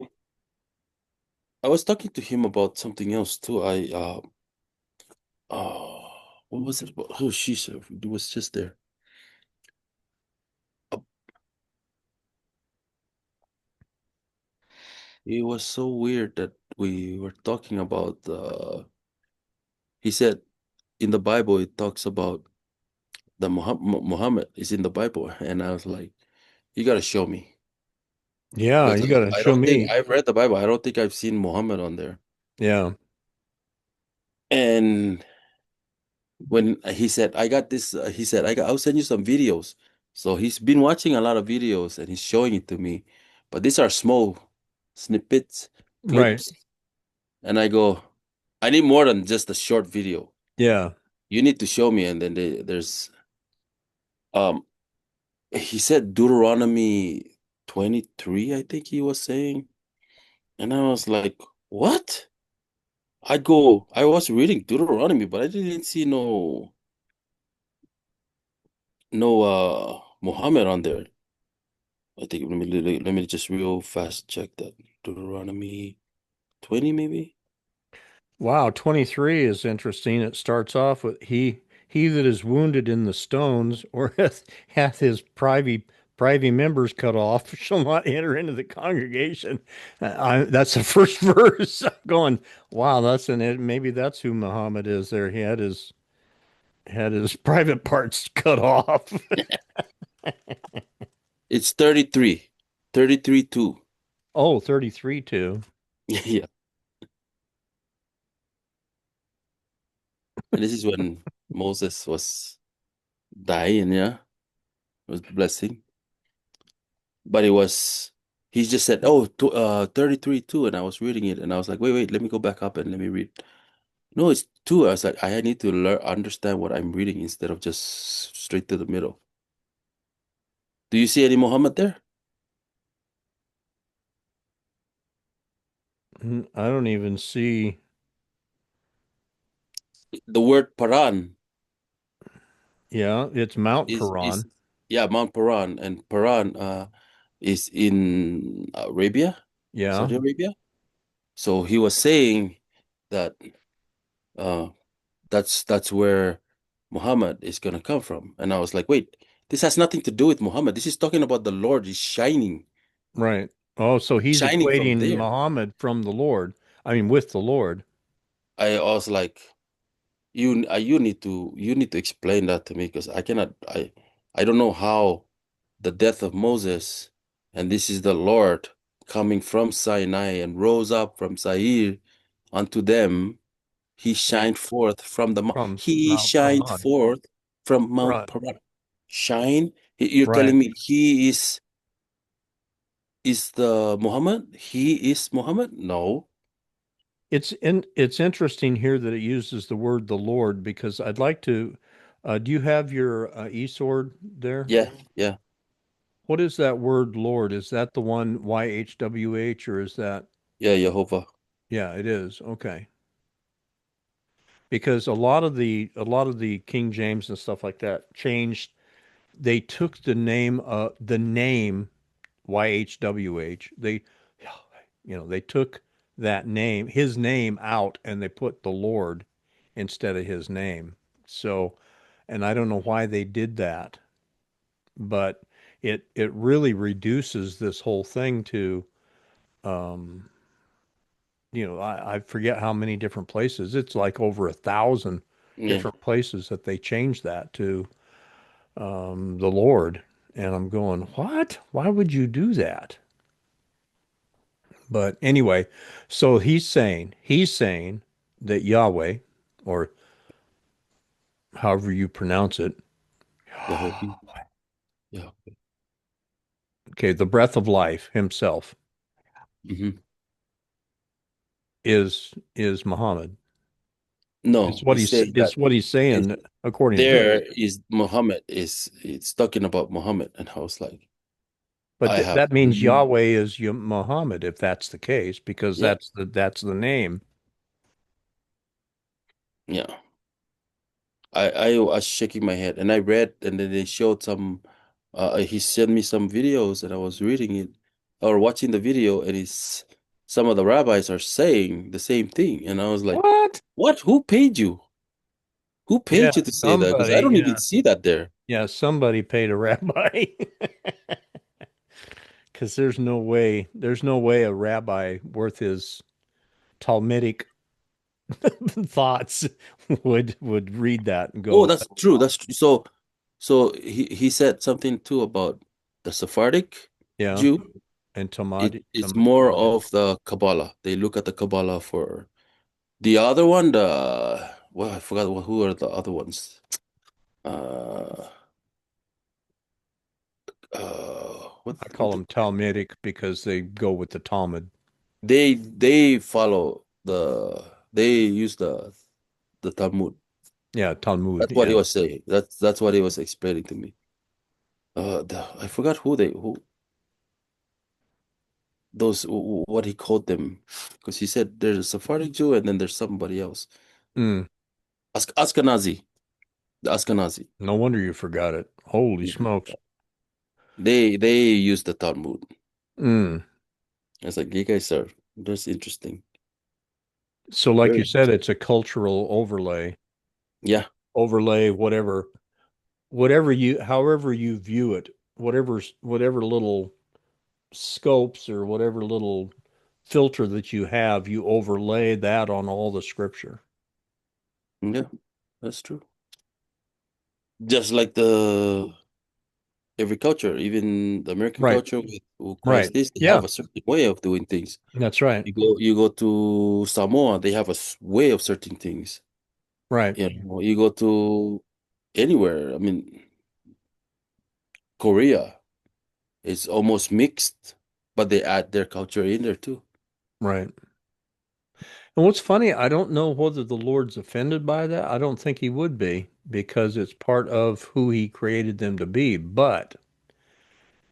I was talking to him about something else too. What was it about? Oh, she said it was just there. Uh, It was so weird that we were talking about. He said in the Bible it talks about the Muhammad is in the Bible, and I was like, you got to show me yeah, because you got to I show don't think me. I've read the Bible. I don't think I've seen Muhammad on there. Yeah, And when he said, I got this, he said, I'll send you some videos. So he's been watching a lot of videos and he's showing it to me. But these are small snippets, right. clips. And I go, I need more than just a short video. Yeah. You need to show me. And then um, he said Deuteronomy 23, I think he was saying. And I was like, what? I was reading Deuteronomy, but I didn't see no Muhammad on there. I think let me just real fast check that. Deuteronomy 20 maybe? Wow, 23 is interesting. It starts off with he that is wounded in the stones or hath his privy members cut off shall not enter into the congregation. That's the first verse. I'm going, wow, maybe that's who Muhammad is there. He had his private parts cut off. It's 33. 33 2. Oh, 33 too. Yeah. And this is when Moses was. dying, yeah. It was a blessing. But he just said, oh, 33 too. And I was reading it and I was like, wait, let me go back up and let me read. No, it's two. I was like, I need to understand what I'm reading instead of just straight to the middle. Do you see any Muhammad there? I don't even see. The word Paran Yeah, it's Mount is Paran. yeah, Mount Paran, and Paran is in Arabia, Yeah, Saudi Arabia. So he was saying that uh that's where Muhammad is gonna come from. And I was like, wait, this has nothing to do with Muhammad. This is talking about the Lord is right. Oh, so he's shining from equating there. Muhammad from the Lord. I mean, with the Lord. I was like, you need to explain that to me because I cannot I don't know how the death of Moses and this is the Lord coming from Sinai and rose up from Sair unto them. He Yeah, shined forth from the from he Mount shined Paran. forth from Mount Paran. Paran. Shine? You're Right. telling me he is the Muhammad? He is Muhammad? No. It's interesting here that it uses the word the Lord because I'd like to. Do you have your e-sword there? Yeah, yeah, What is that word Lord? Is that the one YHWH or is that? yeah, Jehovah. Yeah, it is. Okay. Because a lot of the King James and stuff like that changed. They took the name YHWH. They took that name, his name out and they put the Lord instead of his name. So, and I don't know why they did that, but it really reduces this whole thing to um I forget how many different places. It's like over 1,000 Yeah. different places that they changed that to the Lord. And I'm going, what? Why would you do that? But anyway, so he's saying that Yahweh, or however you pronounce it, Jehovah. Yeah. okay, the breath of life himself Hmm. is Muhammad. No, he's saying that It's what he's is saying according to there this. is Muhammad is it's talking about Muhammad, and I was like, But I have that means mm, Yahweh is Muhammad if that's the case, because yeah, that's the name. yeah. I was shaking my head, and I read, and then they showed some. He sent me some videos, and I was reading it or watching the video, and it's some of the rabbis are saying the same thing, and I was like, What? what? Who paid you? Who Yeah, paid you to say that? Because I somebody, don't even yeah, see that there. yeah, somebody paid a rabbi. Because there's no way a rabbi worth his Talmudic thoughts would read that and Oh, go, that's true. That's true. So he said something too about the Sephardic yeah, Jew. and It's more of the Kabbalah. They look at the Kabbalah for the other one. The well, I forgot who are the other ones. Uh, what I call what them Talmudic because they go with the Talmud. they follow they use the Talmud. Yeah, Talmud. That's what he Yeah. was saying. That's what he was explaining to me. I forgot who those what he called them because he said there's a Sephardic Jew and then there's somebody else. Mm, Ashkenazi, the Ashkenazi. no wonder you forgot it. Holy Yeah. smokes. They use the Talmud. Mm. It's like you guys are that's interesting. So, like Very you said, interesting. it's a cultural overlay, Yeah. whatever, however you view it, whatever little scopes or whatever little filter that you have, you overlay that on all the scripture. Yeah, that's true. Just like the every culture, even the American Right. culture with who Right. Christ is, they Yeah, have a certain way of doing things. that's right. You go to Samoa, they have a way of certain things. Right. You go to anywhere. I mean, Korea is almost mixed, but they add their culture in there too. Right. And what's funny, I don't know whether the Lord's offended by that. I don't think he would be because it's part of who he created them to be. But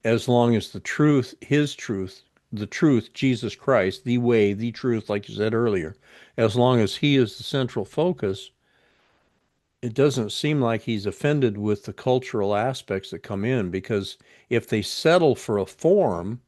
as long as the truth, his truth, the truth, Jesus Christ, the way, the truth, like you said earlier, as long as he is the central focus, it doesn't seem like he's offended with the cultural aspects that come in because if they settle for a form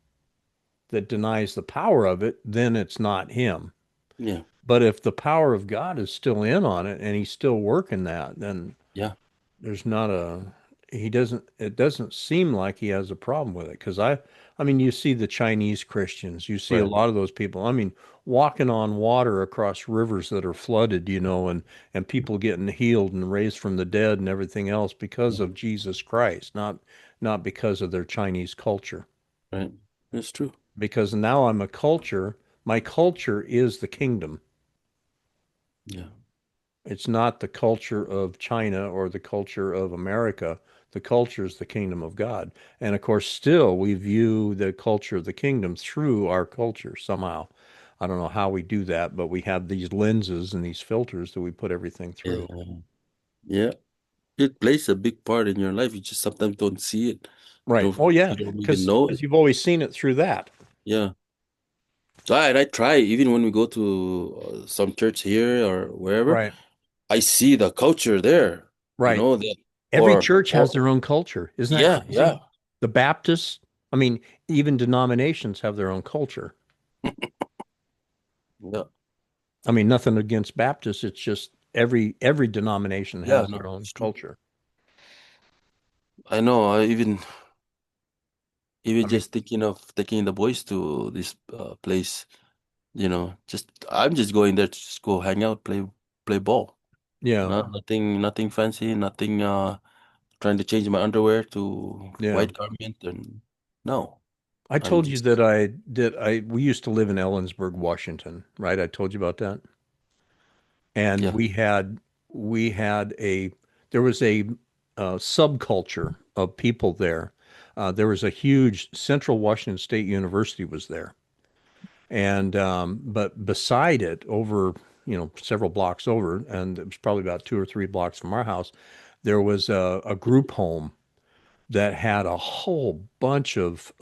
that denies the power of it, then it's not him. Yeah, But if the power of God is still in on it and he's still working that, then yeah, there's not a it doesn't seem like he has a problem with it because I mean you see the Chinese Christians, you see a right. lot of those people, I mean walking on water across rivers that are flooded, and people getting healed and raised from the dead and everything else because Yeah, of Jesus Christ, not because of their Chinese culture. right. That's true. Because now I'm a culture, my culture is the kingdom. Yeah, It's not the culture of China or the culture of America. The culture is the kingdom of God. And of course, still we view the culture of the kingdom through our culture somehow. I don't know how we do that, but we have these lenses and these filters that we put everything through. yeah, yeah. It plays a big part in your life. You just sometimes don't see it. Right. Oh You yeah, don't even because know it. you've always seen it through that. Yeah. So I try even when we go to some church here or wherever, Right. I see the culture there. You Right. know that Every church has their own culture. Isn't that yeah, crazy? yeah, The Baptists, I mean, even denominations have their own culture. yeah, I mean, nothing against Baptists. It's just every denomination yeah. has their No, own it's true. culture. I know. I even I mean, just thinking of taking the boys to this place. Just I'm just going there to just go hang out, play ball. yeah, Nothing fancy, nothing trying to change my underwear to yeah. white garment and no. I I'm told you just that we used to live in Ellensburg, Washington, right? I told you about that. And yeah. we had there was a subculture of people there. There was a huge Central Washington State University was there. And but beside it, over several blocks over, and it was probably about 2 or 3 blocks from our house, there was a group home that had a whole bunch of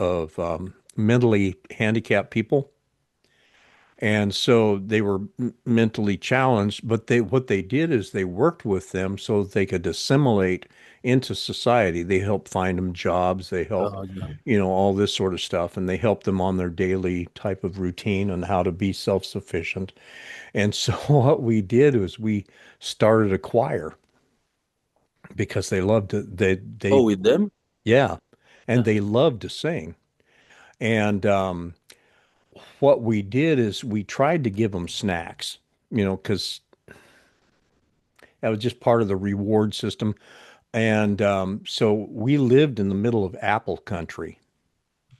mentally handicapped people, and so they were mentally challenged. But they what they did is they worked with them so that they could assimilate into society. They helped find them jobs. They helped, Yeah. all this sort of stuff, and they helped them on their daily type of routine on how to be self-sufficient. And so what we did was we started a choir because they loved it. They Oh, with them? yeah, and Yeah. they loved to sing. And what we did is we tried to give them snacks, because that was just part of the reward system. And so we lived in the middle of apple country.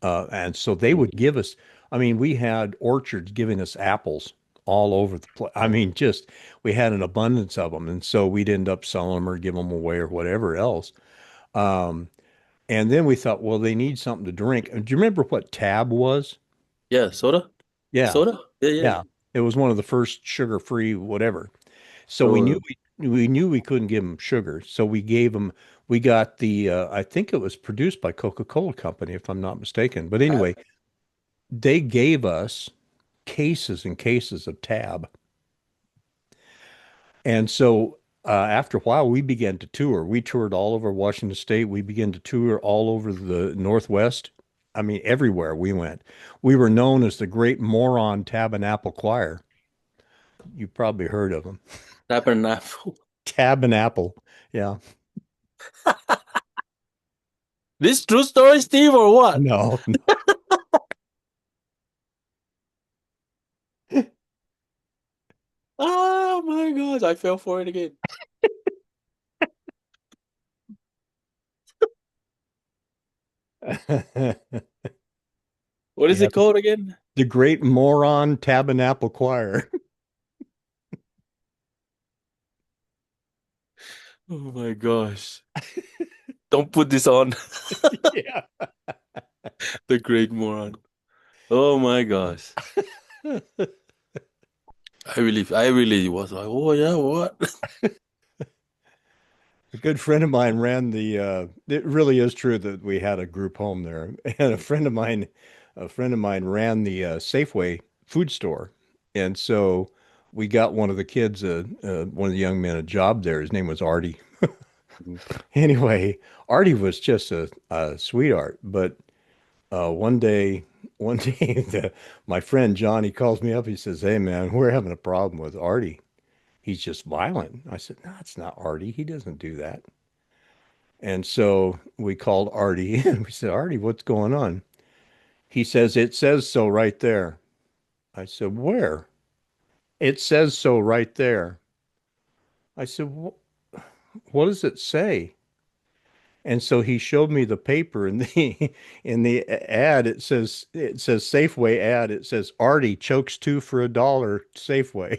And so they would give us, I mean, we had orchards giving us apples all over the place. I mean, just we had an abundance of them. And so we'd end up selling them or give them away or whatever else. Um, and then we thought, well, they need something to drink. And do you remember what Tab was? Yeah, soda? Yeah. Soda? Yeah, yeah. Yeah. It was one of the first sugar-free whatever. So we knew So we couldn't give them sugar. So we got the I think it was produced by Coca-Cola Company if I'm not mistaken. But I, anyway, they gave us cases and cases of Tab. And so after a while we began to tour. We toured all over Washington State. We began to tour all over the Northwest. I mean, everywhere we went. We were known as the Great Moron Tabernacle Choir. You probably heard of them. Tabernacle. Tabernacle. Yeah. This true story, Steve, or what? No. Oh my gosh, I fell for it again. What is Yeah. it called again? The Great Moron Tabernacle Choir. Oh my gosh. Don't put this on. Yeah. The great moron. Oh my gosh. I really was like, oh yeah, what? A good friend of mine ran it really is true that we had a group home there. And a friend of mine ran the Safeway food store. And so we got one of the kids, one of the young men, a job there. His name was Artie. Anyway, Artie was just a sweetheart. But one day, one day, my friend John, he calls me up. He says, "Hey, man, we're having a problem with Artie. He's just violent." I said, "No, it's not Artie. He doesn't do that." And so we called Artie and we said, "Artie, what's going on?" He says, "It says so right there." I said, "Where?" "It says so right there." I said, "What does it say?" And so he showed me the paper in the in the ad. It says Safeway ad. It says Artie chokes two for $1 Safeway.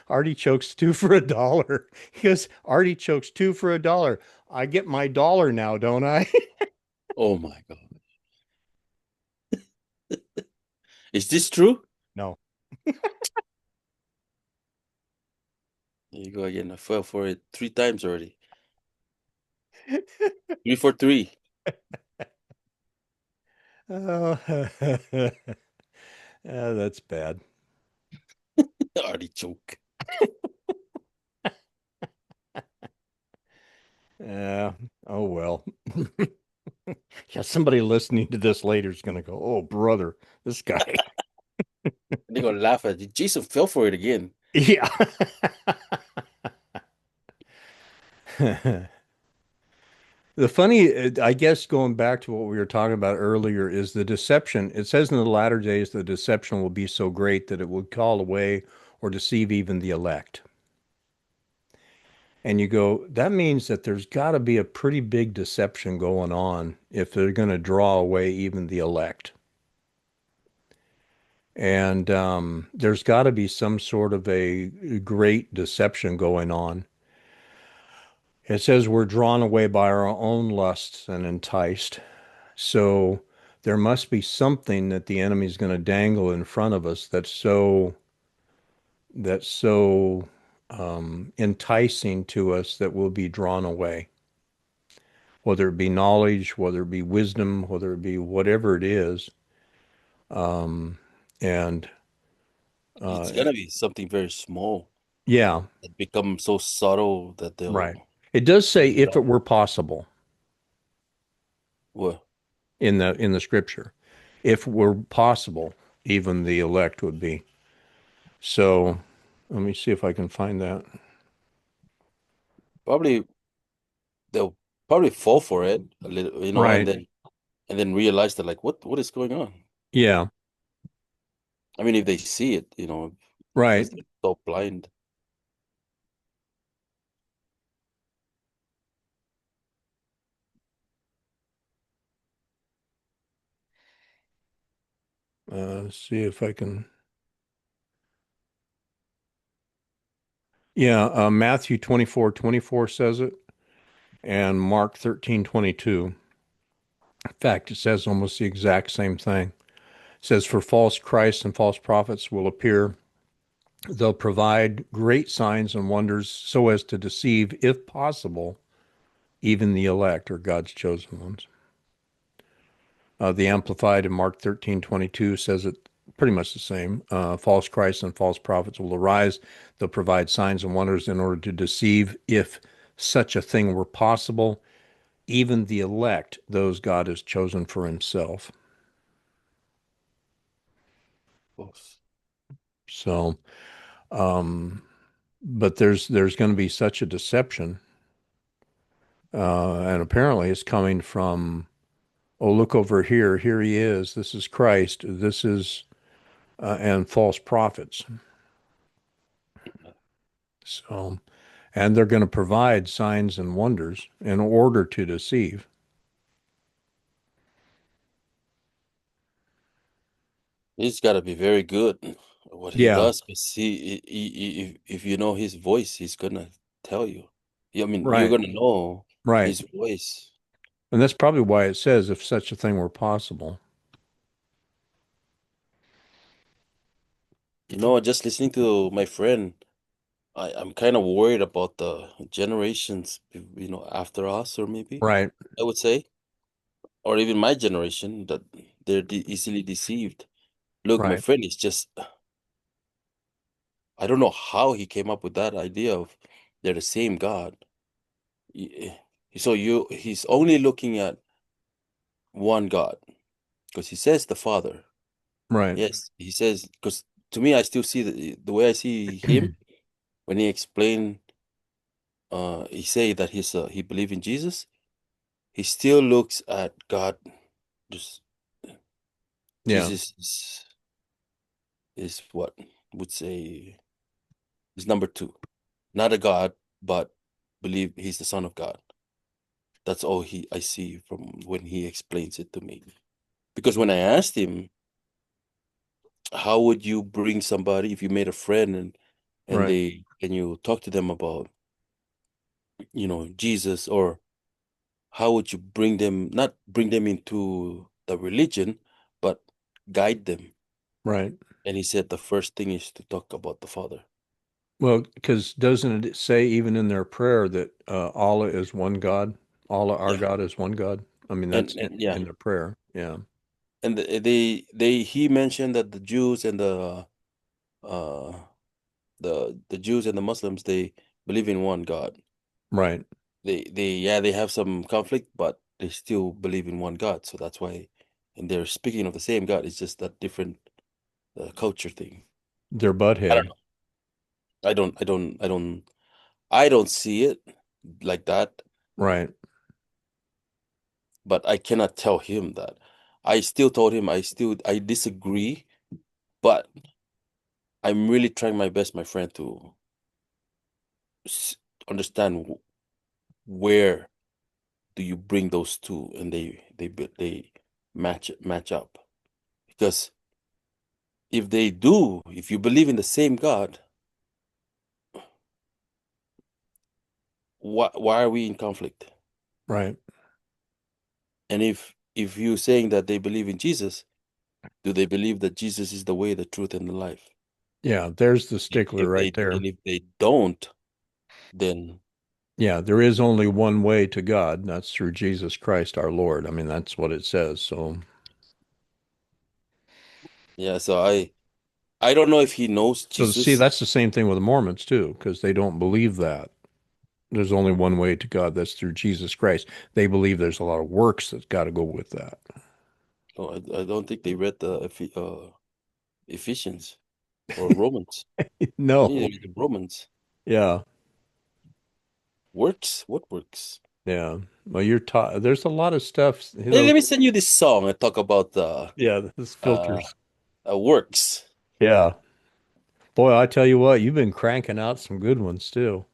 Artie chokes two for $1. He goes, Artie chokes two for $1. I get my dollar now, don't I? Oh my God. Is this true? No. There you go again. I fell for it 3 times already. 3 for 3. Oh, that's bad. Artichoke. Yeah. Oh well. Yeah, somebody listening to this later is gonna go, "Oh, brother, this guy." They're gonna laugh at you. Jason fell for it again. Yeah. The funny, I guess, going back to what we were talking about earlier, is the deception. It says in the latter days the deception will be so great that it would call away or deceive even the elect. And you go, that means that there's got to be a pretty big deception going on if they're going to draw away even the elect. And there's got to be some sort of a great deception going on. It says we're drawn away by our own lusts and enticed. So there must be something that the enemy's going to dangle in front of us that's so enticing to us that we'll be drawn away. Whether it be knowledge, whether it be wisdom, whether it be whatever it is. Um, and It's uh, gonna be something very small yeah, that becomes so subtle that right. they'll It does say pick it if it up. were possible Well, in the scripture. If it were possible, even the elect would be. So let me see if I can find that. probably they'll probably fall for it a little, Right. and then realize that like what is going on? Yeah. I mean, if they see it, Right. because they're so blind. See if I can. Yeah. Matthew 24:24 says it, and Mark 13:22. In fact, it says almost the exact same thing. It says, "For false Christs and false prophets will appear. They'll provide great signs and wonders so as to deceive, if possible, even the elect or God's chosen ones." The Amplified in Mark 13:22 says it pretty much the same. False Christs and false prophets will arise. They'll provide signs and wonders in order to deceive, if such a thing were possible, even the elect, those God has chosen for himself. False. So, um, but there's going to be such a deception, and apparently it's coming from, oh, look over here, here he is, this is Christ, this is, and false prophets. So, and they're going to provide signs and wonders in order to deceive. He's got to be very good at what he Yeah, does, because if you know his voice, he's gonna tell you. I mean, you're Right. gonna know Right. his voice. And that's probably why it says if such a thing were possible. Just listening to my friend, I'm kind of worried about the generations, after us, or maybe Right. I would say, or even my generation, that they're de easily deceived. Look, my Right. friend is just, I don't know how he came up with that idea of they're the same God. Y- So he's only looking at one God because he says the Father. Right. Yes, he says, because to me, I still see the way I see him when he explained, he say that he believe in Jesus. He still looks at God. Just Yeah. Jesus is what would say is number two, not a God, but believe he's the Son of God. That's all I see from when he explains it to me. Because when I asked him, how would you bring somebody if you made a friend Right. and you talk to them about, Jesus, or how would you bring them, not bring them into the religion, but guide them? Right. And he said the first thing is to talk about the Father. Well, because doesn't it say even in their prayer that Allah is one God? Allah, our Yeah. God, is one God. I mean, that's And yeah. in their prayer. Yeah. And he mentioned that the Jews and uh the Jews and the Muslims, they believe in one God. Right. They have some conflict, but they still believe in one God. So that's why, and they're speaking of the same God. It's just that different culture thing. Their I don't butthead. know. I don't see it like that, Right. but I cannot tell him that. I still told him I disagree, but I'm really trying my best, my friend, to s- understand where do you bring those two and they match up. Because if you believe in the same God, why are we in conflict? Right. And if you're saying that they believe in Jesus, do they believe that Jesus is the way, the truth, and the life? Yeah. There's the stickler right there. If they don't, then Yeah. There is only one way to God, and that's through Jesus Christ our Lord. I mean, that's what it says. So, yeah. So I don't know if he knows so see, Jesus. that's the same thing with the Mormons too, because they don't believe that. There's only one way to God. That's through Jesus Christ. They believe there's a lot of works that's got to go with that. No, I don't think they read the Ephesians or Romans. They need No. to read the Romans. Yeah. Works? What works? Yeah. Well, you're taught. There's a lot of stuff. Hey, let me send you this song and talk about the Yeah, this uh, filters. works. Yeah. Boy, I tell you what, you've been cranking out some good ones too.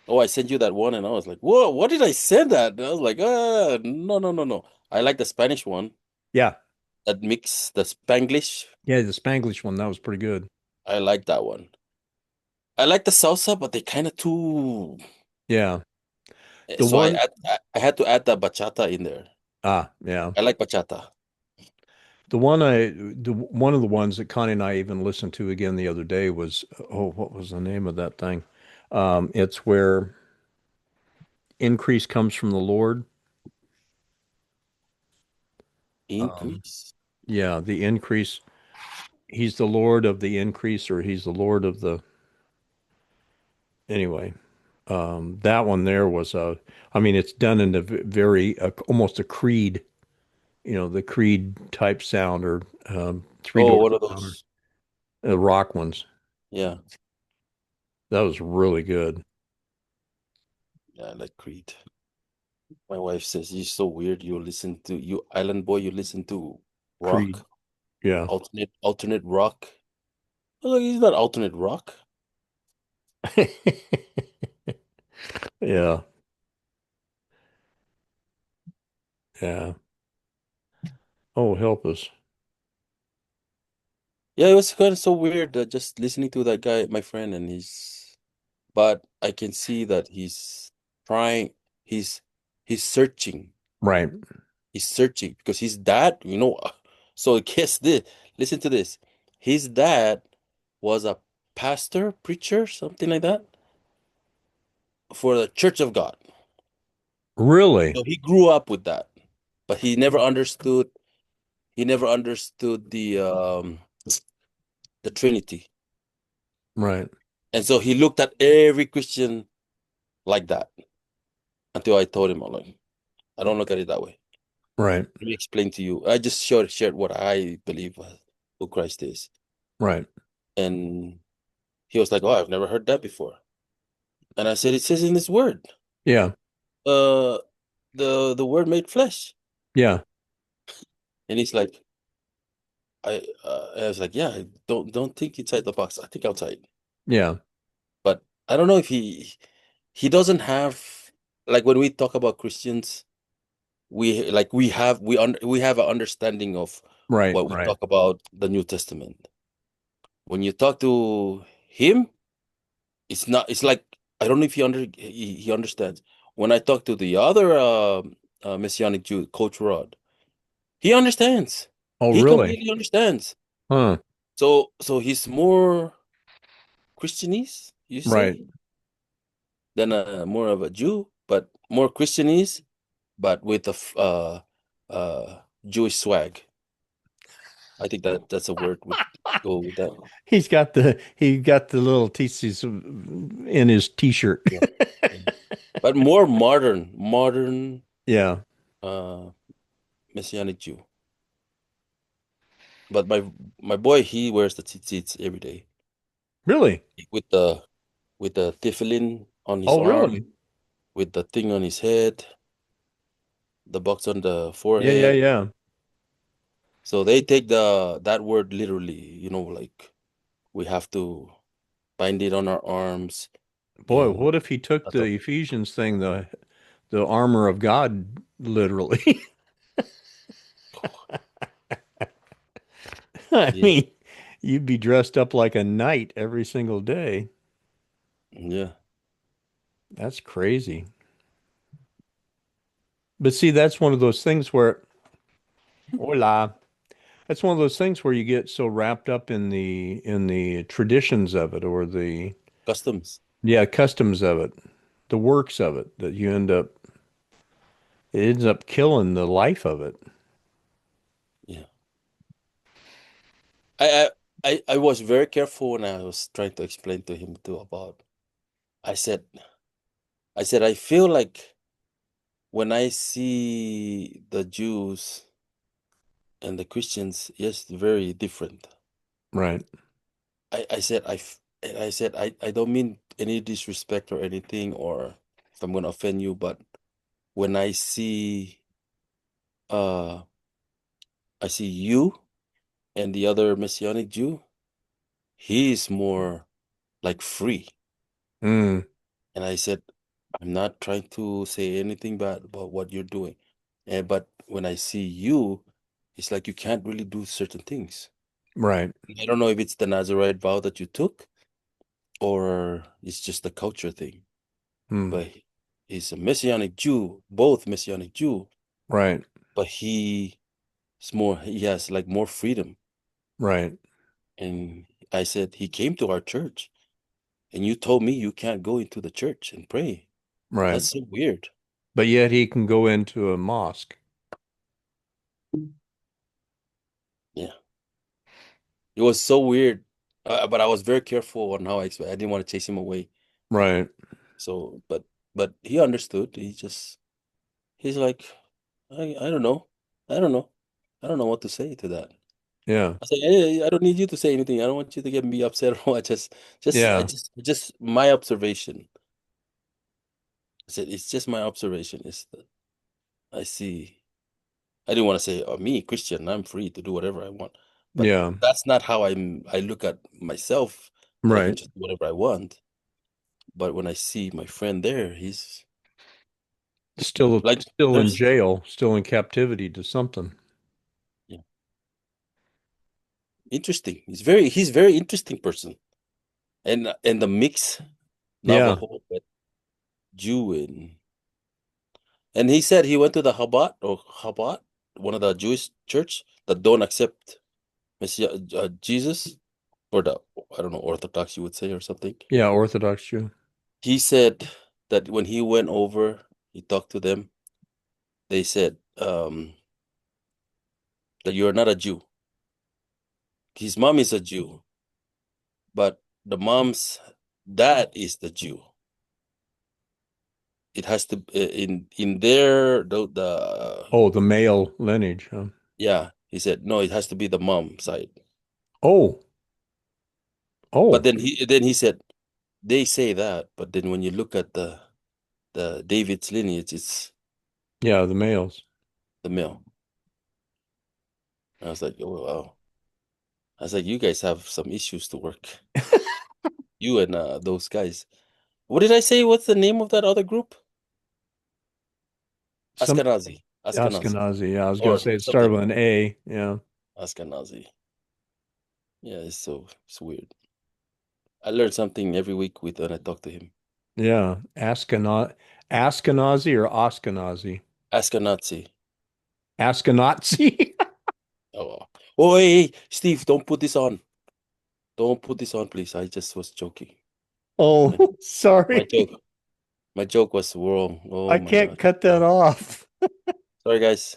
Oh, I sent you that one, and I was like, "Whoa, what did I send that?" And I was like, no, no, no, no. I like the Spanish one, Yeah. that mix, the Spanglish. Yeah, the Spanglish one, that was pretty good. I like that one. I like the salsa, but they kind of too. Yeah. The So one, I had to add the bachata in there. yeah. I like bachata. One of the ones that Connie and I even listened to again the other day was, oh, what was the name of that thing? It's where increase comes from the Lord. Um, Increase. yeah, the increase. He's the Lord of the increase, or he's the Lord of the, anyway. That one there was I mean, it's done in a very, almost a creed, the creed type sound, or Three Oh, Doors what are Down, or those? the rock ones. Yeah, That was really good. yeah, I like Creed. My wife says you're so weird. You island boy. You listen to Creed. rock, Yeah. alternate rock. I was like, he's not alternate rock. Yeah. Yeah. Oh, help us. Yeah, it was kind of so weird just listening to that guy, my friend, and but I can see that he's trying, he's he's searching. Right. He's searching because his dad, so guess this, listen to this. His dad was a pastor, preacher, something like that, for the Church of God. Really? So he grew up with that, but he never understood the Trinity. Right. And so he looked at every Christian like that until I told him, I'm like, I don't look at it that way. Right. Let me explain to you. I just shared what I believe who Christ is. Right. And he was like, oh, I've never heard that before. And I said, it says in this word, Yeah. uh, the word made flesh. Yeah. And he's like, I was like, yeah, don't think inside the box. I think outside. Yeah. But I don't know if he doesn't have, like, when we talk about Christians, we have an understanding of Right. what we Right. talk about the New Testament. When you talk to him, it's not. It's like I don't know if he understands. When I talk to the other Messianic Jew, Coach Rod, he understands. Oh, He really? completely understands. Huh. So he's more Christianese, you Right. say, than more of a Jew, but more Christianese, but with Jewish swag. I think that's a word would go with that. He got the little teesies in his t-shirt. Yeah. Yeah. But more modern Yeah. uh Messianic Jew. But my boy, he wears the tzitzits every day Really? with the tefillin on his Oh, really? arm, with the thing on his head, the box on the Yeah, yeah, forehead. yeah. So they take that word literally, like we have to bind it on our arms, Boy, and what if he took that's the a Ephesians thing, the armor of God, literally? I yeah, mean, you'd be dressed up like a knight every single day. yeah. That's crazy. But see, that's one of those things where, hola, that's one of those things where you get so wrapped up in the traditions of it or the Customs. yeah, customs of it, the works of it that it ends up killing the life of it. Yeah. I I was very careful when I was trying to explain to him too about I said I feel like when I see the Jews and the Christians, yes, very different. Right. I said and I said I don't mean any disrespect or anything, or if I'm gonna offend you, but when uh I see you and the other Messianic Jew, he is more like free. Mm, And I said, I'm not trying to say anything bad about what you're doing. But when I see you, it's like you can't really do certain things. right. I don't know if it's the Nazarite vow that you took or it's just the culture thing. Mm, But he's a Messianic Jew, both Messianic Jew, right. but he has like more freedom. Right. And I said, he came to our church and you told me you can't go into the church and pray. Right. That's so weird. But yet he can go into a mosque. Yeah. It was so weird. But I was very careful on how I didn't want to chase him away. Right. So, but he understood. He's like, I don't know. I don't know. I don't know what to say to that. Yeah. I said, hey, I don't need you to say anything. I don't want you to get me upset or what. Yeah. Just my observation. I said, it's just my observation is that I see. I didn't want to say, oh, me, Christian, I'm free to do whatever I want. But Yeah. that's not how I look at myself, that I can Right. just do whatever I want. But when I see my friend there, he's Still like, still in there's, jail, still in captivity to something. yeah, interesting. He's very interesting person. And the mix Yeah. Navajo, but Jew And he said he went to the Chabad, one of the Jewish church that don't accept Messiah, Jesus, or the, I don't know, Orthodox you would say or something. Yeah, Orthodox Jew. He said that when he went over, he talked to them. They said that you're not a Jew. His mom is a Jew, but the mom's dad is the Jew. It has to in their the Oh, the male lineage, huh? yeah. He said no, it has to be the mom side. Oh, But oh, then he said they say that, but then when you look at the David's lineage, it's yeah, the males. the male. I was like, oh wow. I was like, you guys have some issues to work. You and those guys. What did I say? What's the name of that other group? Some Ashkenazi. Ashkenazi. Ashkenazi. Yeah, I was gonna Or say it started something. with an A. Yeah, Ashkenazi. Yeah, it's weird. I learn something every week with when I talk to him. yeah. Ashkenazi or Ashkenazi? Ashkenazi. Ashkenazi. Oh, wow. Oh, hey, Steve, don't put this on. Don't put this on, please. I just was joking. Oh, My, my sorry. joke. My joke was wrong. I Oh my can't God. cut that off. Sorry, guys.